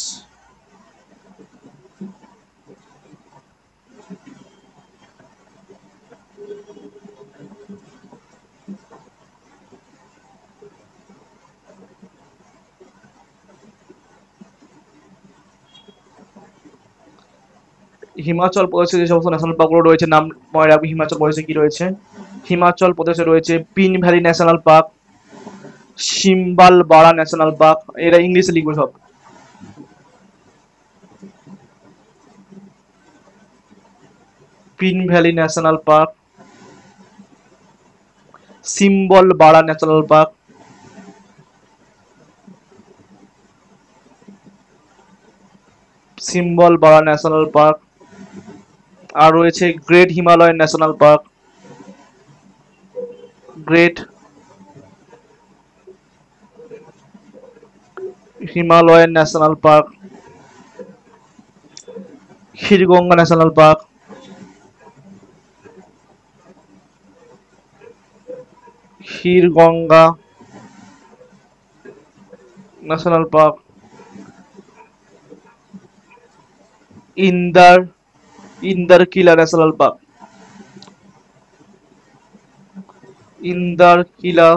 হিমাচল প্রদেশে যে সমস্ত ন্যাশনাল পার্কগুলো রয়েছে নাম মনে রাখবি। হিমাচল প্রদেশে কি রয়েছে? হিমাচল প্রদেশে রয়েছে Pin valley national park, Simbalbara national park. এরা ইংলিশে লিখবে সব। Pin valley national park, Simbalbara national park, Simbalbara national park. আর রয়েছে great Himalayan national park. Great Himalayan national park, Khirganga national park, Khirganga national park, Inder Inderkilla national park. Inderkilla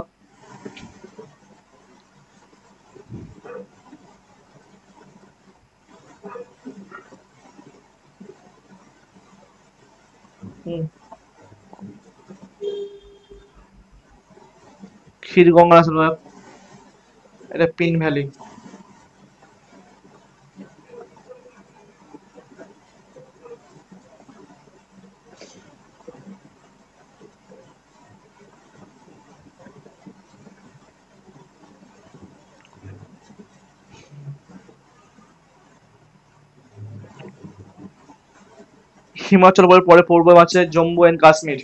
Khirganga national park. এটা Pin valley. Himachal পরে পড়বো আছে জম্মু অ্যান্ড কাশ্মীর।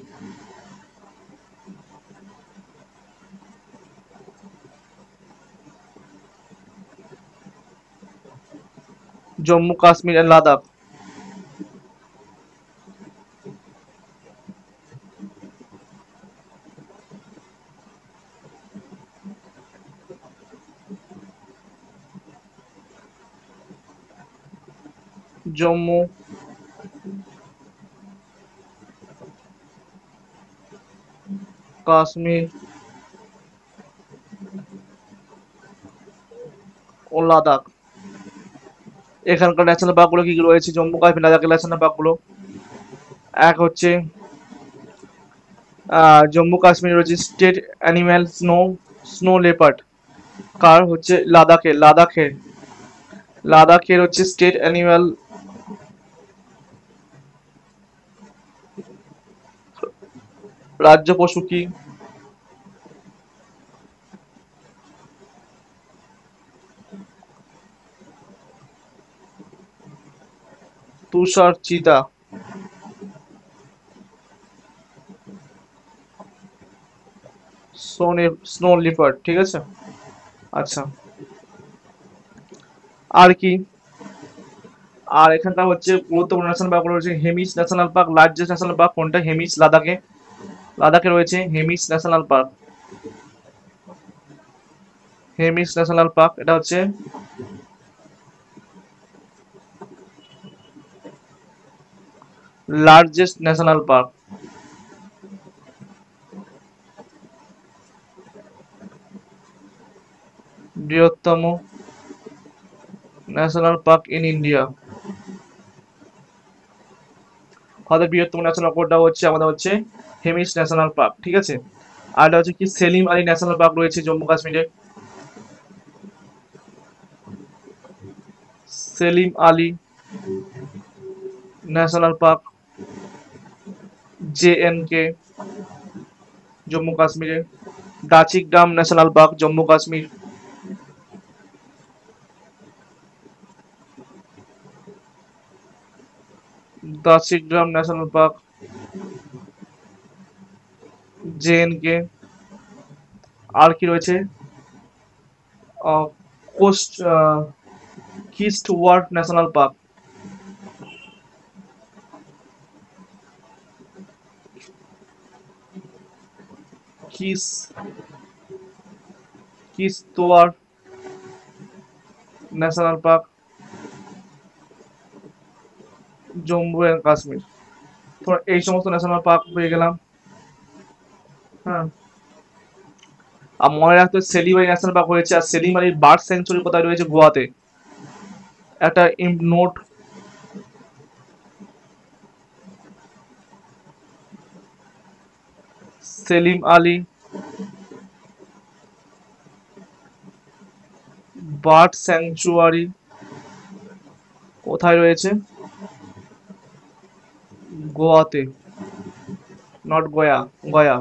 জম্মু কাশ্মীর অ্যান্ড লাদাখ। জম্মু কাশ্মীর ও লাদাখ। এখানকার ন্যাশনাল পার্কগুলো কি কি রয়েছে জম্মু কাশ্মীর লাদাখের ন্যাশনাল পার্কগুলো? এক হচ্ছে জম্মু কাশ্মীর রয়েছে স্টেট অ্যানিম্যাল স্নো লেপার্ড। কার হচ্ছে লাদাখের হচ্ছে স্টেট অ্যানিম্যাল রাজ্য পশু কি? তুষার চিতা। স্নো লিপার্ড, ঠিক আছে। আচ্ছা, আর কি? আর এখানটা হচ্ছে গুরুত্বপূর্ণ ন্যাশনাল পার্ক রয়েছে Hemis national park. Largest national park কোনটা? হেমিস, লাদাখে রয়েছে Hemis national park. Hemis national park এটা হচ্ছে লার্জেস্ট ন্যাশনাল পার্ক। বৃহত্তম ন্যাশনাল পার্ক ইন ইন্ডিয়া। আমাদের বৃহত্তম ন্যাশনাল পার্কটা হচ্ছে আমাদের হচ্ছে হেমিস ন্যাশনাল পার্ক, ঠিক আছে। আর এটা হচ্ছে কি সেলিম আলী ন্যাশনাল পার্ক রয়েছে জম্মু কাশ্মীরে। Salim Ali national park JNK Jammu কাশ্মীরে। Dachigam national park Jammu Kashmir. Dachigam national park JNK। আর কি রয়েছে? কোস্ট কিস্ট ওয়ার্ড ন্যাশনাল পার্ক। কিস Kishtwar national park Jammu and Kashmir. তো এই সমস্ত ন্যাশনাল পার্ক পেয়ে গেলাম। হ্যাঁ, আর মনে রাখতে হবে সেলিম আলী ন্যাশনাল পার্ক হয়েছে, আর সেলিম আলীর বার্ড স্যাংচুরি কোথায় রয়েছে? গোয়াতে। একটা note, Salim Ali bird sanctuary কোথায় রয়েছে? গোয়াতে, নট গয়া, গয়া।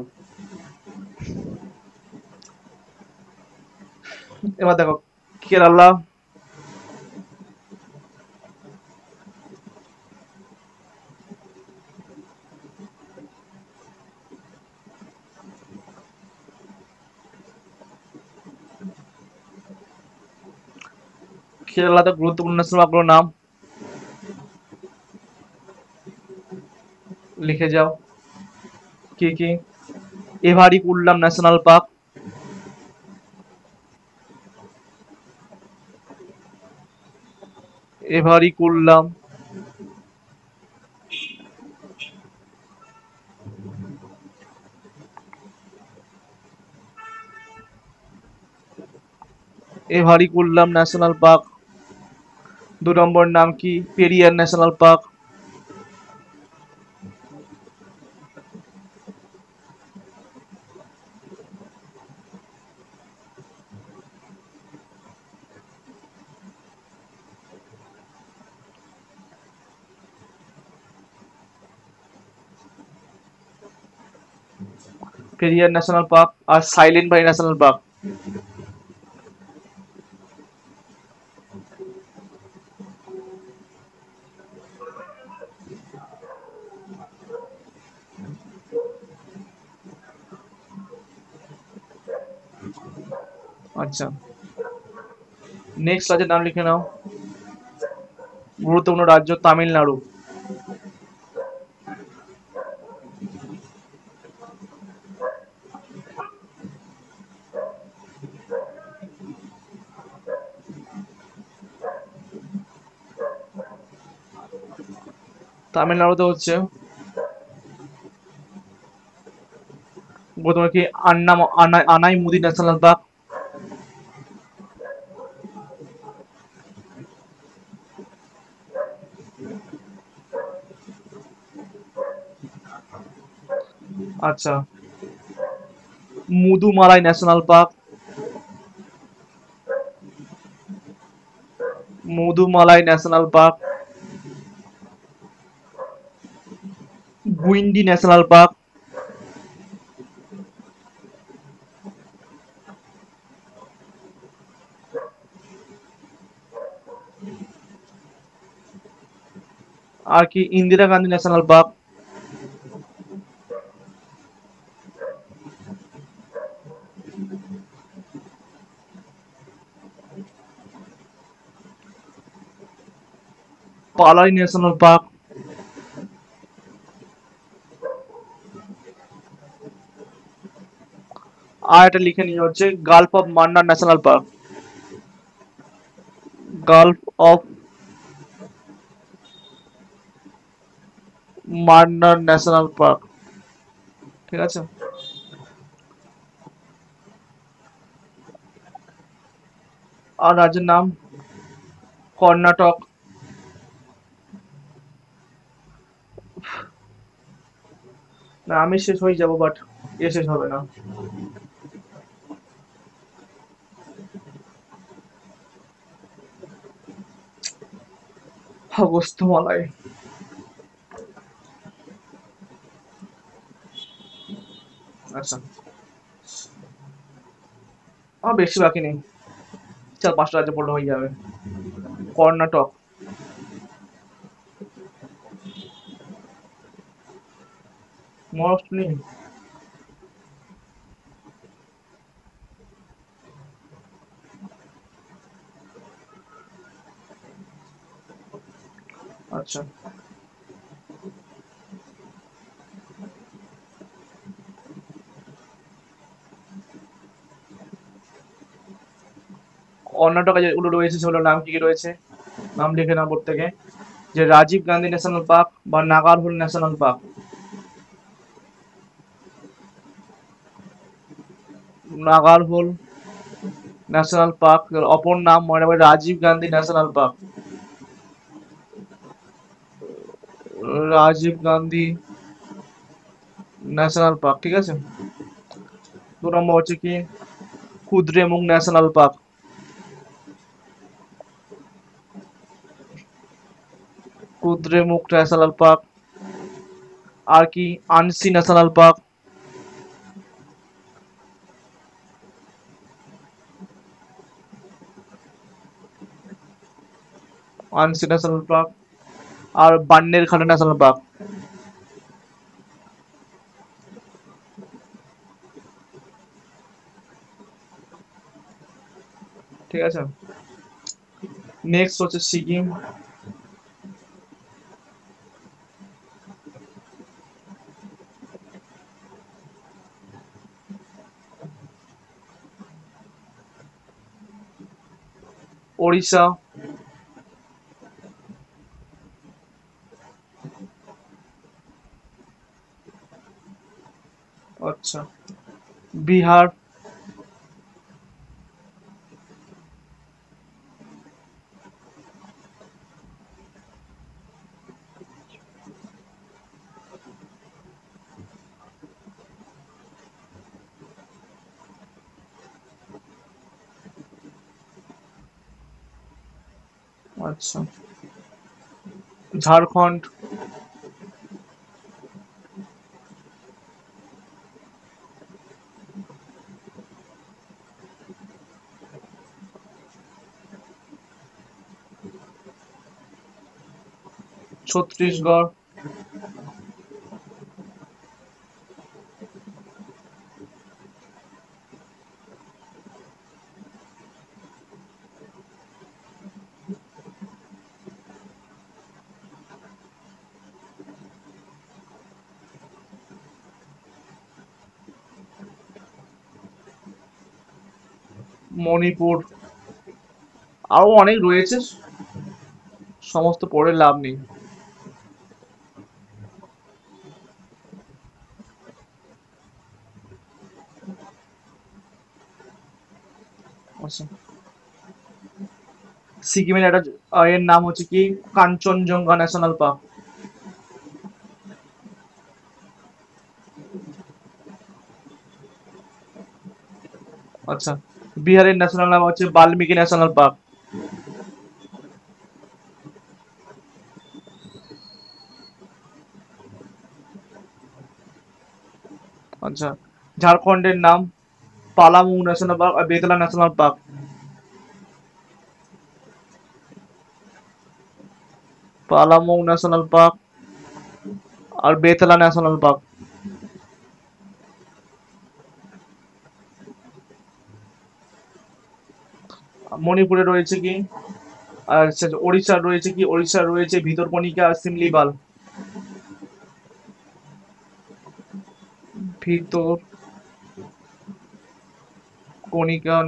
এবার দেখো কেরালা। কেরালাতে গুরুত্বপূর্ণ ন্যাশনাল পার্কগুলোর নাম লিখে যাও। কি কি? Eravikulam national park, Eravikulam. Eravikulam national park. 2 নম্বর নাম কি? Periyar national park. Periyar national park আর সাইলেন্ট ভ্যালি ন্যাশনাল পার্ক। আচ্ছা, নেক্সট রাজ্যের নাম লিখে নাও। গুরুত্বপূর্ণ রাজ্য তামিলনাড়ু। তামিলনাড়ুতে হচ্ছে প্রথমে কি আনাই মুদি ন্যাশনাল পার্ক। আচ্ছা, Mudumalai national park. Mudumalai national park. Guindy national park. আর কি Indira Gandhi national park. Palani national park. আর এটা লিখে নিয়ে হচ্ছে gulf of Mannar national park. Gulf of Mannar national park. ঠিক আছে। আর রাজ্যের নাম কর্ণাটক। না, আমি শেষ হয়ে যাব, বাট এ শেষ হবে না। অগস্ত্যমালাই। আচ্ছা, আমার বেশি বাকি নেই, 4-5টা রাজ্য পড়লে হয়ে যাবে। কর্ণাটক। মহারাষ্ট্র নেই। আচ্ছা, কর্ণাটকে যেগুলো রয়েছে সেগুলোর নাম কি কি রয়েছে, নাম লিখে নাও প্রত্যেকে। যে রাজীব গান্ধী ন্যাশনাল পার্ক বা Nagarhole national park. Nagarhole national park, অপর নাম মনে রাখবে Rajiv Gandhi national park. Rajiv Gandhi national park, ঠিক আছে। 2 নম্বর হচ্ছে কি Kudremukh national park. Kudremukh national park. আর কি Anshi national park. Anshi national park. আর বান্নের খাড়া ন্যাশনাল পার্ক। ঠিক আছে। নেক্সট হচ্ছে সিকিম। ওড়িশা। আচ্ছা, বিহার। আচ্ছা, ঝাড়খণ্ড। ছত্তিশগড়। মণিপুর, আরো অনেক রয়েছে, সমস্ত পড়ে লাভ নেই। আচ্ছা, সিকিমের একটা এর নাম হচ্ছে কি কাঞ্চনজঙ্ঘা ন্যাশনাল পার্ক। আচ্ছা, বিহারের ন্যাশনাল নাম হচ্ছে বাল্মীকি ন্যাশনাল পার্ক। আচ্ছা, ঝাড়খণ্ডের নাম পালামু ন্যাশনাল পার্ক আর Betla national park. Palamau national park আর বেতলা ন্যাশনাল পার্ক। মণিপুরে রয়েছে কি, আর ওড়িশার রয়েছে কি, ওড়িশার রয়েছে ভিতরকণিকা আর সিমলিপাল। ভিতরকণিকা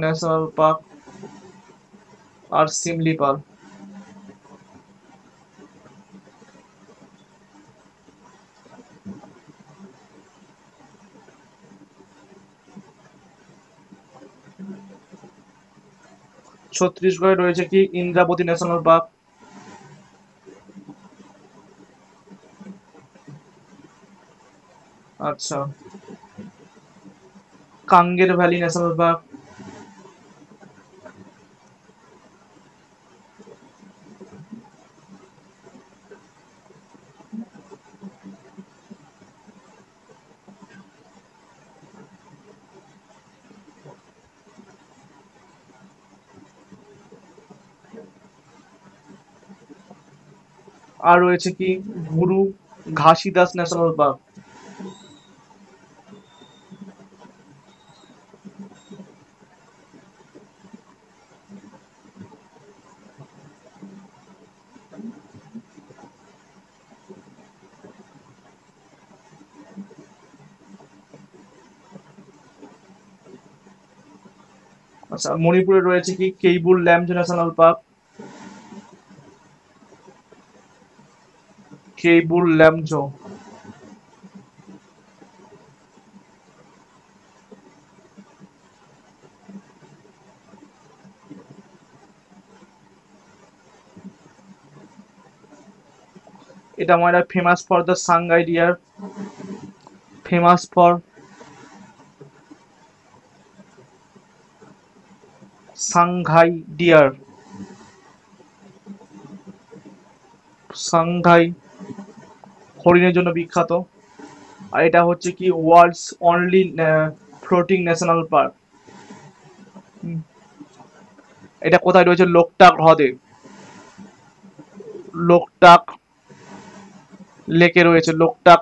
ন্যাশনাল পার্ক আর সিমলিপাল। ছত্তিশগড়ে রয়েছে কি ইন্দ্রাবতী ন্যাশনাল পার্ক। আচ্ছা, কাঙ্গের ভ্যালি ন্যাশনাল পার্ক। আর রয়েছে কি গুরু ঘাসিদাস ন্যাশনাল পার্ক। আচ্ছা, মণিপুরে রয়েছে কি কেইবুল ল্যামজো ন্যাশনাল পার্ক। কেইবুল ল্যামজো। এটা আমার famous for the sangai deer, famous for sangai deer, sangai হরিণের জন্য বিখ্যাত। আর এটা হচ্ছে কি world's only floating national park. এটা কোথায় রয়েছে? লোকটাক হ্রদে, লোকটাক লেকে রয়েছে, লোকটাক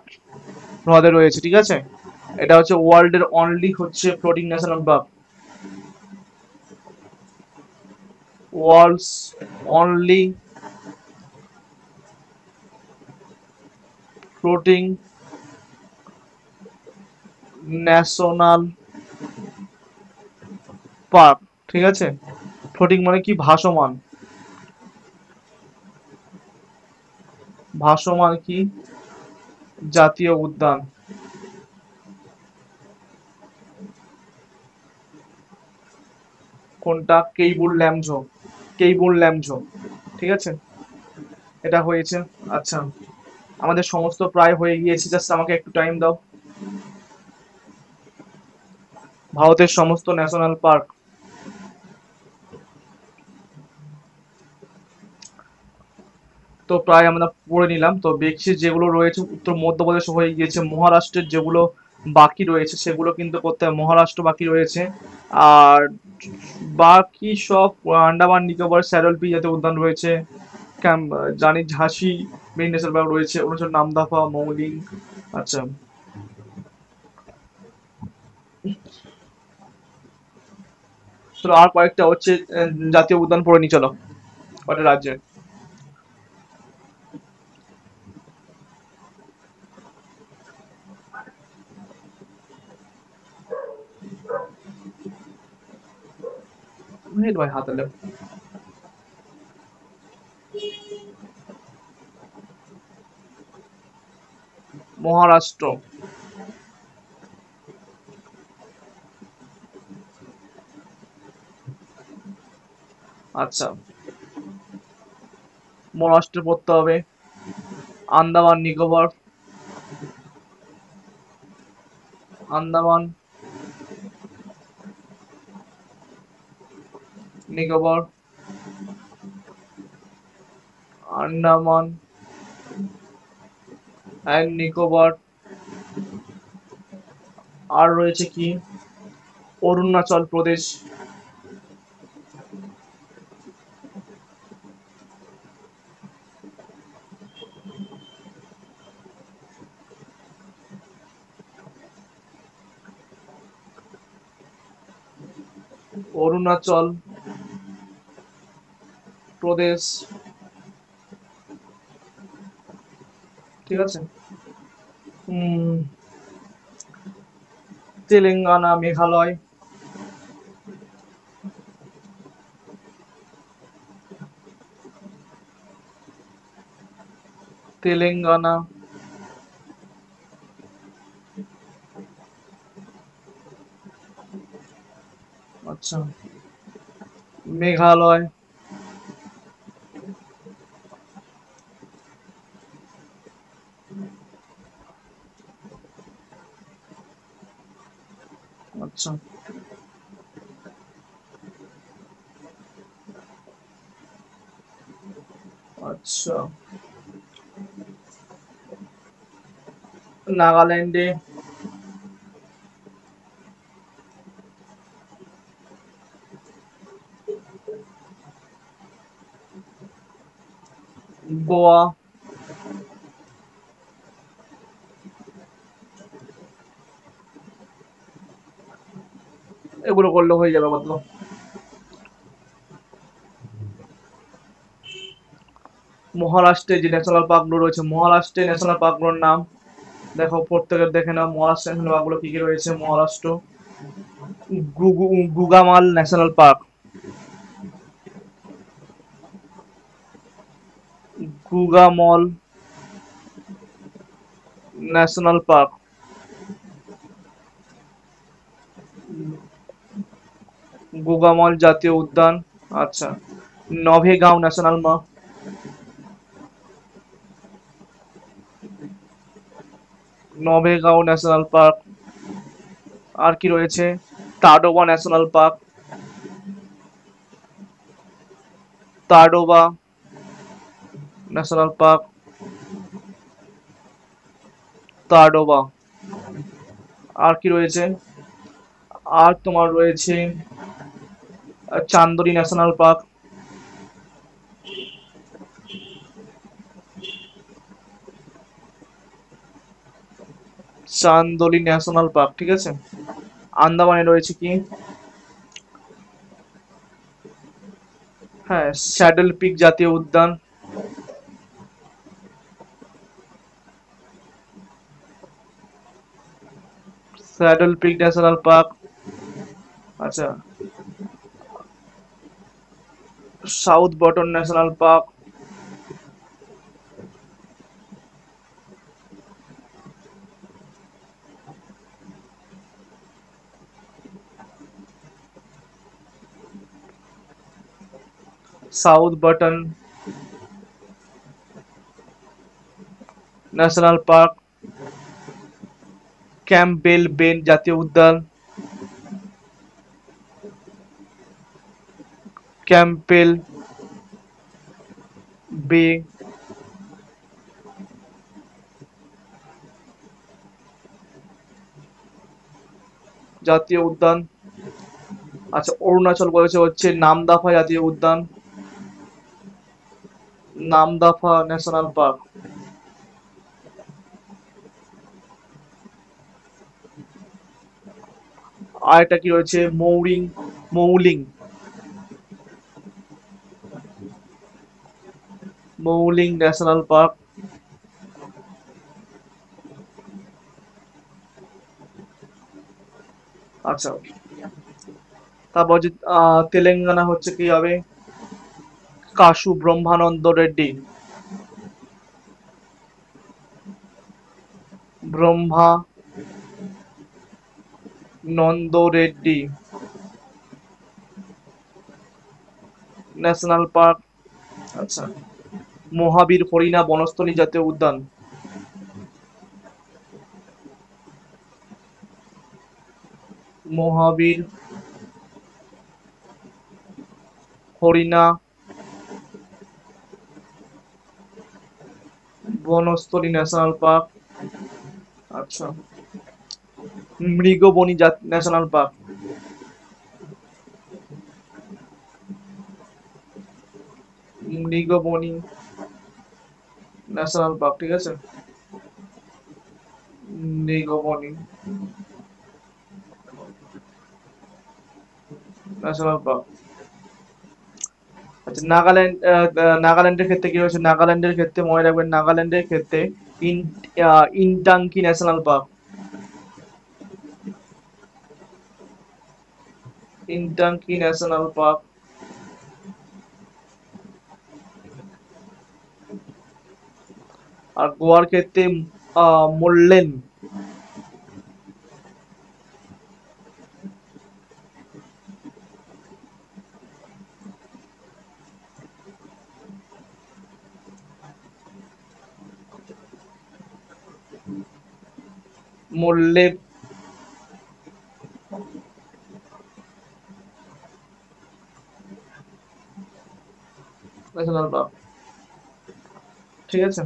হ্রদে রয়েছে, ঠিক আছে। এটা হচ্ছে ওয়ার্ল্ডের অনলি হচ্ছে floating national park, world's only floating national park, ঠিক আছে। ফ্লোটিং মানে কি ভাসমান, ভাসমান কি জাতীয় উদ্যান। কোনটা? কেইবুল ল্যামজো, কেইবুল ল্যামজো, ঠিক আছে। এটা হয়েছে। আচ্ছা, আমাদের সমস্ত প্রায় হয়ে গিয়েছে, জাস্ট আমাকে একটু টাইম দাও। ভারতের সমস্ত ন্যাশনাল পার্ক, তো প্রায় আমরা পড়ে নিলাম। তো দেখছি যেগুলো রয়েছে উত্তর মধ্যপ্রদেশ হয়ে গিয়েছে, মহারাষ্ট্রের যেগুলো বাকি রয়েছে সেগুলো কিন্তু করতে হবে, মহারাষ্ট্র বাকি রয়েছে। আর বাকি সব আন্ডামান নিকোবর স্যাডল পি জাতীয় উদ্যান রয়েছে, জানি ঝাঁসি মেরিন ন্যাশনাল পার্ক রয়েছে, অরুণাচল নামদাফা, মৌলিং। আচ্ছা, চলো আর কয়েকটা হচ্ছে জাতীয় উদ্যান পড়ে নি, চলো কটা রাজ্যে। এই ভাই হাতালে। মহারাষ্ট্র। আচ্ছা, মহারাষ্ট্রে পড়তে হবে। আন্দামান নিকোবর। আন্দামান নিকোবর। আন্দামান অ্যান্ড নিকোবর। আর রয়েছে কি? অরুণাচল প্রদেশ। অরুণাচল প্রদেশ, ঠিক আছে। তেলেঙ্গানা, মেঘালয়। তেলেঙ্গানা, আচ্ছা, মেঘালয়, আচ্ছা, আচ্ছা, নাগাল্যান্ডে। গোয়া। এগুলো করলে হয়ে যাবে বদলো। মহারাষ্ট্রে যে ন্যাশনাল পার্কগুলো রয়েছে, মহারাষ্ট্রে ন্যাশনাল পার্কগুলোর নাম দেখো, প্রত্যেকের দেখে নাও মহারাষ্ট্র ন্যাশনাল পার্কগুলো কি কি রয়েছে। Maharashtra Gugamal national park. Gugamal national park. Gugamal জাতীয় উদ্যান। আচ্ছা, Navegaon national park. Navegaon national park. আর কি রয়েছে? Tadoba national park. Tadoba national park. Tadoba. আর কি রয়েছে? আর তোমার রয়েছে Chandoli national park. Chandoli national park, ঠিক আছে। আন্দামানে রয়েছে কি? হ্যাঁ, স্যাডেল পিক জাতীয় উদ্যান। Saddle peak national park. আচ্ছা, south button national park. South button national park. Campbell bay জাতীয় উদ্যান। ক্যাম্পবেল বে জাতীয় উদ্যান। আচ্ছা, অরুণাচল প্রদেশে হচ্ছে নামদাফা জাতীয় উদ্যান। Namdapha national park. আর এটা কি রয়েছে? Mouling Mouling national park. আচ্ছা, তারপর যে তেলেঙ্গানা হচ্ছে কি হবে, কাশু ব্রহ্মানন্দ রেড্ডি, ব্রহ্মানন্দ রেড্ডি ন্যাশনাল পার্ক। আচ্ছা, মহাবীর হরিণা বনস্থলী জাতীয় উদ্যান, মহাবীর হরিণা বনস্থলী ন্যাশনাল পার্ক। আচ্ছা, মৃগবনী ন্যাশনাল পার্ক, মৃগবনী ন্যাশনাল পার্ক, ঠিক আছে, মৃগবনী ন্যাশনাল পার্ক। আচ্ছা, নাগাল্যান্ড, নাগাল্যান্ডের ক্ষেত্রে কি হয়েছে, নাগাল্যান্ডের ক্ষেত্রে মনে রাখবেন, নাগাল্যান্ডের ক্ষেত্রে ইনটাঙ্কি ন্যাশনাল পার্ক, ইনটাঙ্কি ন্যাশনাল পার্ক। আর গোয়ার ক্ষেত্রে মোল্লেন, মোল্লে ন্যাশনাল পার্ক, ঠিক আছে।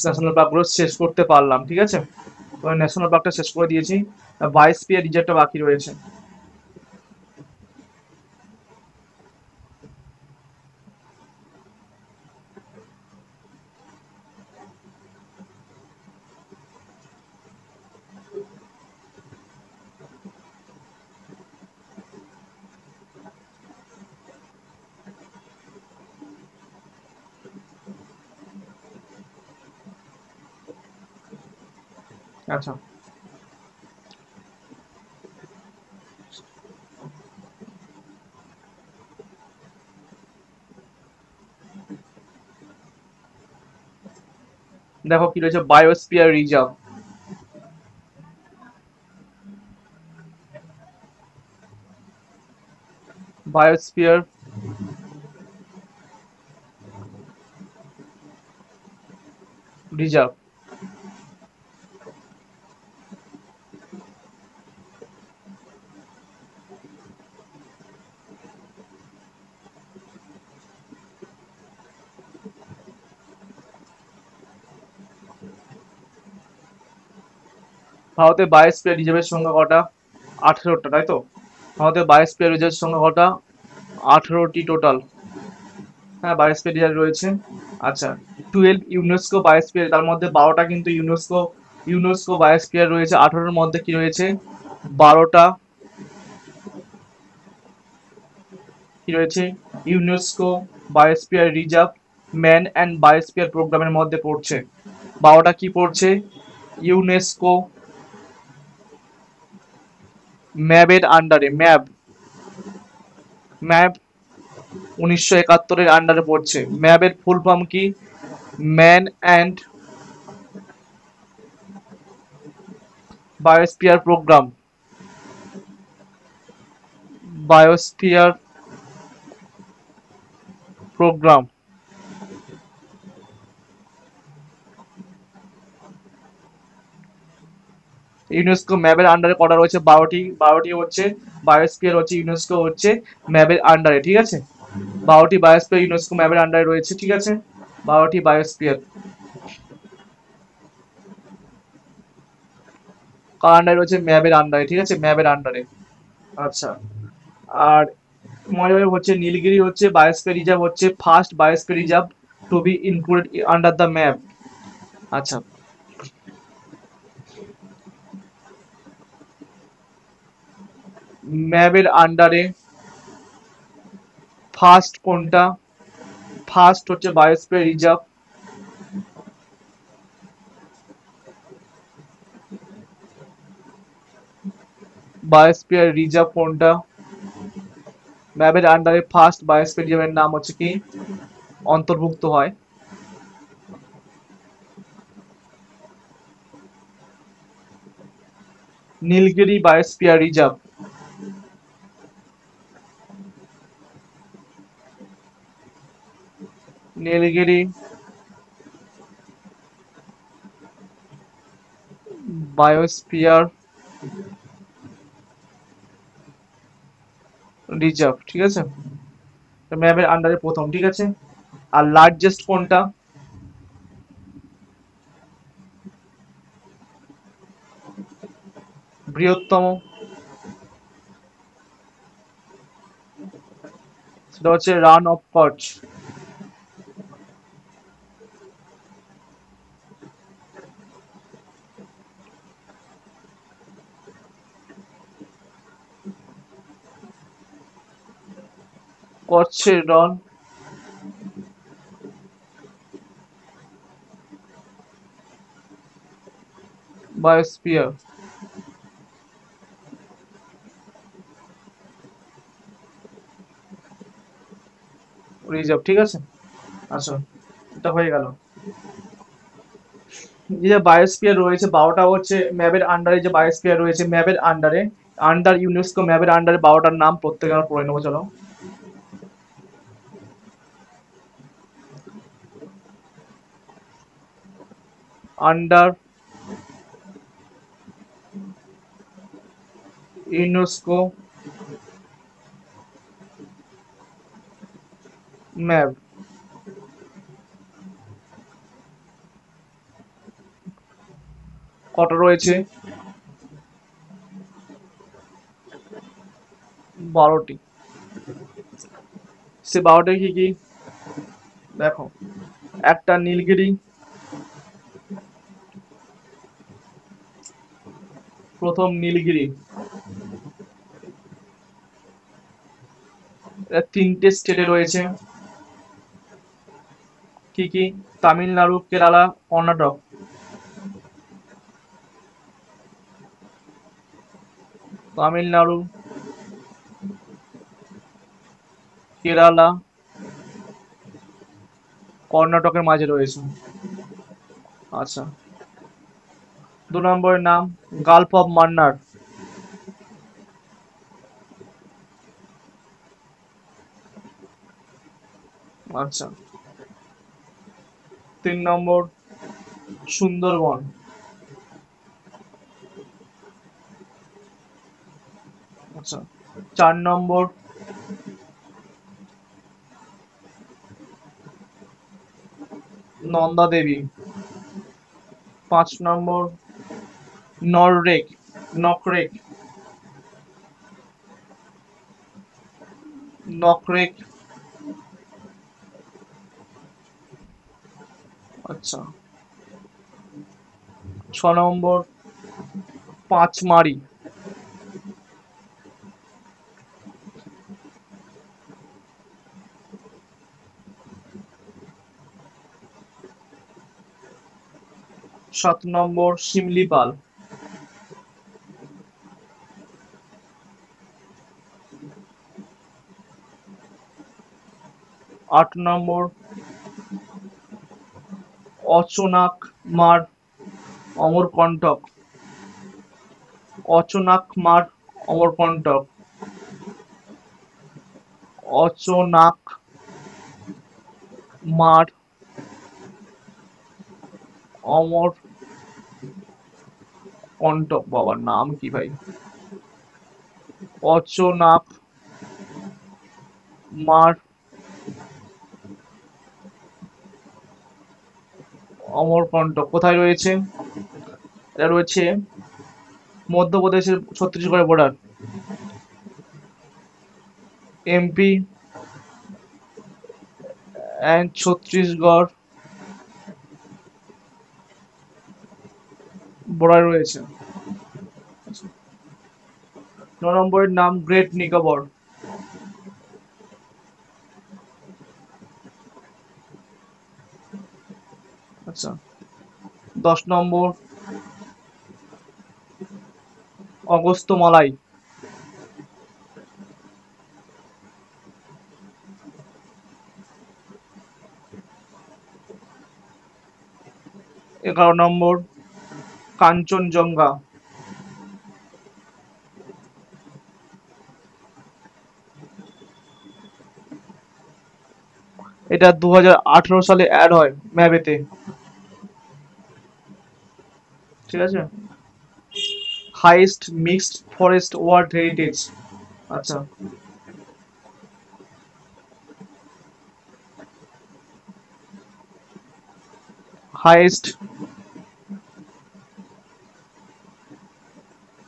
ন্যাশনাল পার্কগুলো শেষ করতে পারলাম, ঠিক আছে। ন্যাশনাল পার্কটা শেষ করে দিয়েছি, বায়োস্ফিয়ার রিজার্ভটা বাকি রয়েছে। আচ্ছা, দেখো কি রয়েছে, বায়োস্ফিয়ার রিজার্ভ, বায়োস্ফিয়ার রিজার্ভ। ভারতের বায়োস্ফিয়ার রিজার্ভের সংখ্যা কটা? 18টা, তাই তো? ভারতের বায়োস্ফিয়ার রিজার্ভের সংখ্যা কটা? 18টি টোটাল। হ্যাঁ, বায়োস্ফিয়ার রিজার্ভ রয়েছে। আচ্ছা, 12 ইউনেস্কো বায়োস্ফিয়ার, তার মধ্যে 12টা কিন্তু ইউনেস্কো ইউনেস্কো বায়োস্ফিয়ার রয়েছে। 18টার মধ্যে কি রয়েছে? 12টা কি রয়েছে? UNESCO biosphere reserve man and biosphere প্রোগ্রামের মধ্যে পড়ছে। 12টা কি পড়ছে? ইউনেস্কো ম্যাবের আন্ডারে, ম্যাব 1971-এর আন্ডারে পড়ছে। ম্যাবের ফুল ফর্ম কি? Man and biosphere programme, biosphere programme. UNESCO ম্যাবের আন্ডারে কটা রয়েছে? 12টি হচ্ছে বায়োস্ফিয়ার হচ্ছে ইউনেস্কো হচ্ছে ম্যাবের আন্ডারে, ঠিক আছে। 12টি বায়োস্ফিয়ার ইউনেস্কো ম্যাবের আন্ডারে রয়েছে, ঠিক আছে। 12টি বায়োস্ফিয়ার কার আন্ডারে রয়েছে? ম্যাবের আন্ডারে, ঠিক আছে, ম্যাবের আন্ডারে। আচ্ছা, আর মজার হচ্ছে নীলগিরি হচ্ছে বায়োস্ফিয়ার রিজার্ভ, হচ্ছে first biosphere reserve to be included under the map. আচ্ছা, ম্যাবের আন্ডারে ফার্স্ট কোনটা? ফার্স্ট হচ্ছে বায়োস্ফিয়ার রিজার্ভ, বায়োস্ফিয়ার রিজার্ভ কোনটা? ম্যাপের আন্ডারে ফার্স্ট বায়োস্ফিয়ার রিজার্ভের নাম হচ্ছে কি অন্তর্ভুক্ত হয়? Nilgiri biosphere reserve. Nilgiri biosphere reserve, ঠিক আছে, ম্যাপের আন্ডারে প্রথম, ঠিক আছে। আর লার্জেস্ট কোনটা? বৃহত্তম সেটা হচ্ছে রান অফ কচ। কচ্ছের রন বায়োস্ফিয়ার রিজার্ভ, ঠিক আছে। আচ্ছা, এটা হয়ে গেল। যে বায়োস্ফিয়ার রয়েছে 12টা হচ্ছে ম্যাপের আন্ডারে, যে বায়োস্ফিয়ার রয়েছে ম্যাপের আন্ডারে, আন্ডার ইউনেস্কো ম্যাপের আন্ডারে 12টার নাম প্রত্যেকে আমরা পড়ে নেবো, চলো। আন্ডার ইউনেস্কো ম্যাপ, কটা রয়েছে? 12টি। সে 12টা কি কি দেখো, একটা নীলগিরি, প্রথম নীলগিরি, তিনটে স্টেটে রয়েছে, কি কি? তামিলনাড়ু, কেরালা, কর্ণাটক। তামিলনাড়ু, কেরালা, কর্ণাটকের মাঝে রয়েছে। আচ্ছা, 2 নম্বরের নাম গালফ অফ মান্নার। আচ্ছা, 3 নম্বর সুন্দরবন। আচ্ছা, 4 নম্বর নন্দা দেবী। 5 নম্বর নররেক, নকরেক, নকরেক। আচ্ছা, 6 নম্বর পাঁচমারি। 7 নম্বর শিমলিপাল। 8 নম্বর অচনাক মার অমরকণ্টক। অচনাক মার অমরকণ্টক। অচনাক মার অমরকণ্টক, বাবার নাম কি ভাই? অচনাক মার অমরকণ্টক কোথায় রয়েছে? এটা রয়েছে মধ্যপ্রদেশের ছত্তিশগড়ের border, MP and Chhattisgarh border রয়েছে। 9 নম্বরের নাম গ্রেট নিকোবর। আচ্ছা, 10 নম্বর অগস্ত্য মালাই। 11 নম্বর কাঞ্চনজঙ্ঘা। এটা 2018 সালে অ্যাড হয় ম্যাপেতে, ঠিক আছে। Highest mixed forest world heritage. আচ্ছা, হাইয়েস্ট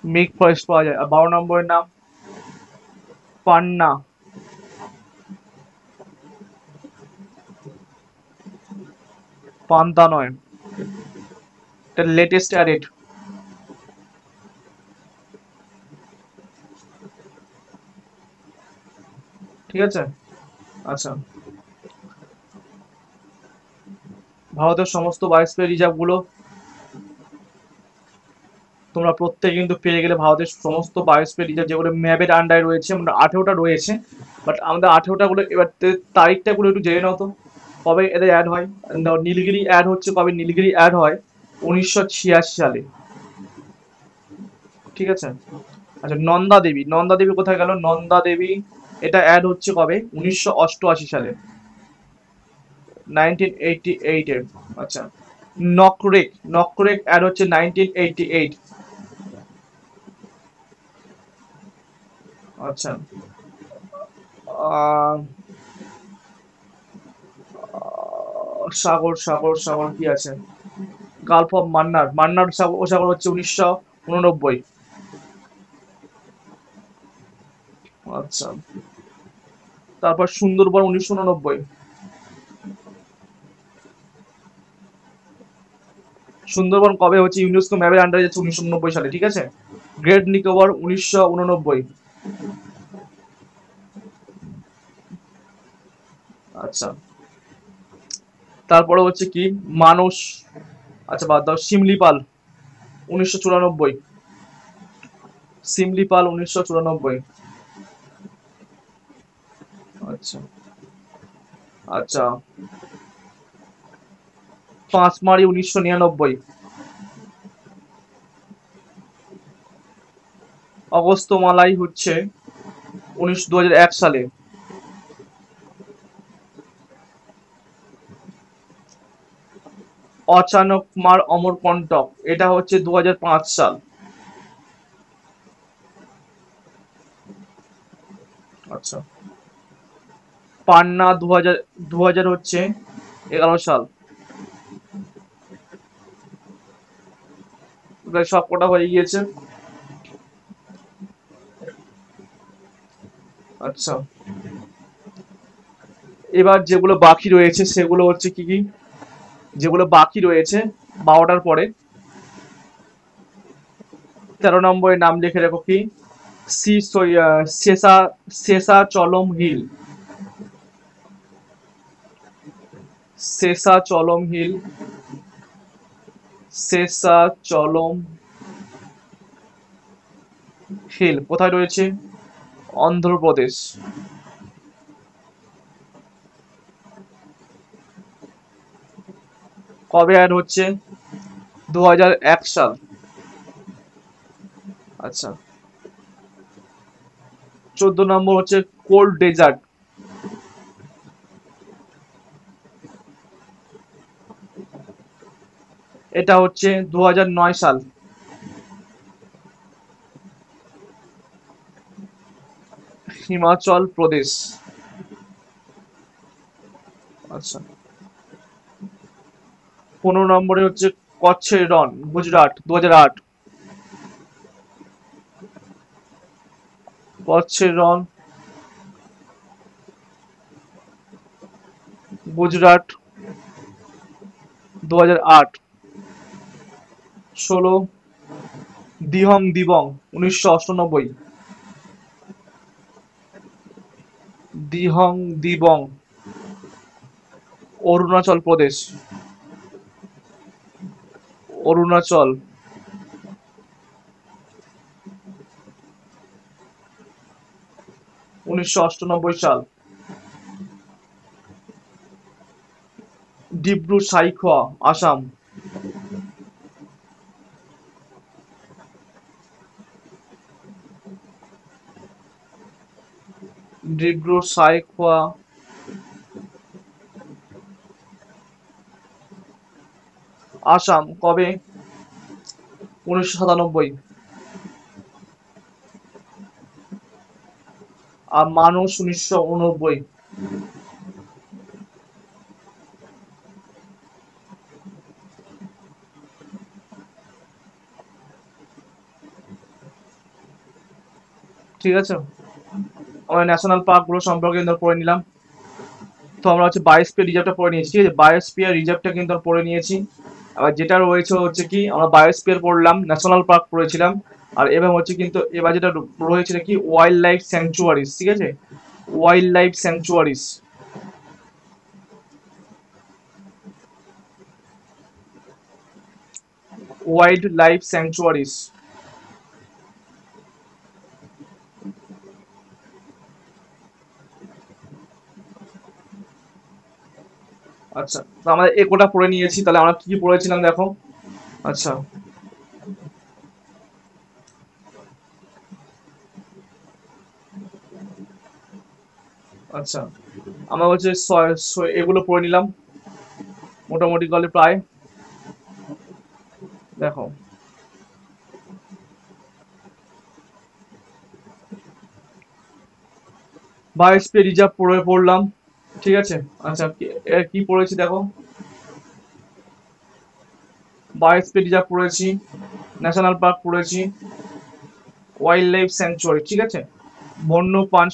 মিক্সড ফরেস্ট পাওয়া যায়। আর 12 নম্বরের নাম পান্না। পান্তা নয়, এটা লেটেস্ট অ্যাডেড। ঠিক আছে। আচ্ছা, ভারতের সমস্ত বায়োস্ফিয়ার রিজার্ভ গুলো তোমরা প্রত্যেকে কিন্তু পেয়ে গেলে। ভারতের সমস্ত বায়োস্ফিয়ার রিজার্ভ যেগুলো ম্যাপের আন্ডারে রয়েছে, আমরা 18টা রয়েছে, বাট আমাদের 18টা গুলো এবার তারিখটা গুলো একটু জেনে নাও তো, কবে এদের অ্যাড হয়। নীলগিরি অ্যাড হচ্ছে কবে? নীলগিরি অ্যাড হয় 1986 সালে, ঠিক আছে। আচ্ছা, নন্দা দেবী, নন্দা দেবী কোথায় গেল? নন্দা দেবী এটা অ্যাড হচ্ছে কবে? 1988 সালে, 1988 এর। আচ্ছা, নকরেক, নকরেক অ্যাড হচ্ছে 1988। আচ্ছা, আহ, সাগর সাগর সাগর কি আছে? গালফ অফ মান্নার, মান্নার সাগর, ও সাগর হচ্ছে 1989। আচ্ছা, তারপর সুন্দরবন 1989। সুন্দরবন কবে হচ্ছে? ইউনেস্কো ম্যাপের আন্ডারে যাচ্ছে 1989 সালে, ঠিক আছে। গ্রেট নিকোবর 1989। আচ্ছা, তারপরে হচ্ছে কি মানস, আচ্ছা বাদ দাও, শিমলিপাল 1994। শিমলিপাল 1994। আচ্ছা, আচ্ছা, পাঁচমারি 1999। অগস্ত্যমালাই হচ্ছে 2001 সালে। অচানকমার অমরকন্টক এটা হচ্ছে 2005 সাল। আচ্ছা, পান্না 2000 হচ্ছে 11 সাল। সব কটা হয়ে গিয়েছে। আচ্ছা, এবার যেগুলো বাকি রয়েছে সেগুলো হচ্ছে কি কি? যেগুলো বাকি রয়েছে 12টার পরে, 13 নম্বরের নাম লিখে রাখো কি? শেষা, শেষাচলম হিল, শেষাচলম হিল, শেষাচলম হিল কোথায় রয়েছে? অন্ধ্রপ্রদেশ। কবে অ্যাড হচ্ছে? 2001 সাল। আচ্ছা, 14 নম্বর হচ্ছে কোল্ড ডেজার্ট। এটা হচ্ছে 2009 সাল। হিমাচল প্রদেশ। আচ্ছা, 15 নম্বরে হচ্ছে কচ্ছের রন, গুজরাট 2008। কচ্ছের রন, গুজরাট 2008। 16 দিহং দিবং 1998। দিহং দিবং অরুণাচল প্রদেশ, অরুণাচল। 1998 সাল। ডিব্রু সাইখোয়া আসাম। ডিব্রু সাইখোয়া, আসাম কবে? 1997। আর মানুষ 1989। ঠিক আছে, আমরা ন্যাশনাল পার্ক গুলো সম্পর্কে কিন্তু পড়ে নিলাম। তো আমরা হচ্ছে বায়োস্ফিয়ার রিজার্ভটা পড়ে নিয়েছি, ঠিক আছে, বায়োস্ফিয়ার রিজার্ভটা কিন্তু আমরা পড়ে নিয়েছি। আবার যেটা রয়েছে হচ্ছে কি, আমরা বায়োস্ফিয়ার পড়লাম, ন্যাশনাল পার্ক পড়েছিলাম, আর এবং হচ্ছে কিন্তু এবার যেটা রয়েছে কি ওয়াইল্ড লাইফ স্যাংচুয়ারিজ, ঠিক আছে, wild life স্যাংচুয়ারিজ। Wild life sanctuaries. আচ্ছা, তো আমরা কোটা পড়ে নিয়েছি, তাহলে আমরা কি কি পড়েছিলাম দেখো। আচ্ছা, আচ্ছা, আমরা হচ্ছে এগুলো পড়ে নিলাম মোটামুটি গলে প্রায়। দেখো, বায়োস্ফিয়ার রিজার্ভ পড়লাম, ঠিক আছে। আচ্ছা, কি পড়েছি দেখো, বায়োস্ফিয়ার রিজার্ভ পড়েছি, ন্যাশনাল পার্ক পড়েছি, ওয়াইল্ড লাইফ স্যাংচুয়ারি, ঠিক আছে। বন্যপ্রাণ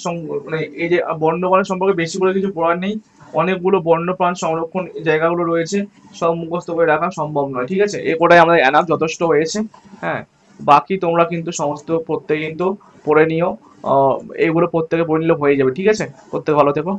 মানে এই যে বন্যপ্রাণ সম্পর্কে বেশি করে কিছু পড়ার নেই, অনেকগুলো বন্যপ্রাণ সংরক্ষণ জায়গাগুলো রয়েছে, সব মুখস্থ করে রাখা সম্ভব নয়, ঠিক আছে। এ কোটাই আমাদের এনাফ যথেষ্ট হয়েছে। হ্যাঁ, বাকি তোমরা কিন্তু সমস্ত প্রত্যেকে কিন্তু পড়ে নিও। এইগুলো প্রত্যেকে পড়ে নিলে হয়ে যাবে, ঠিক আছে। প্রত্যেকে ভালো থেকো।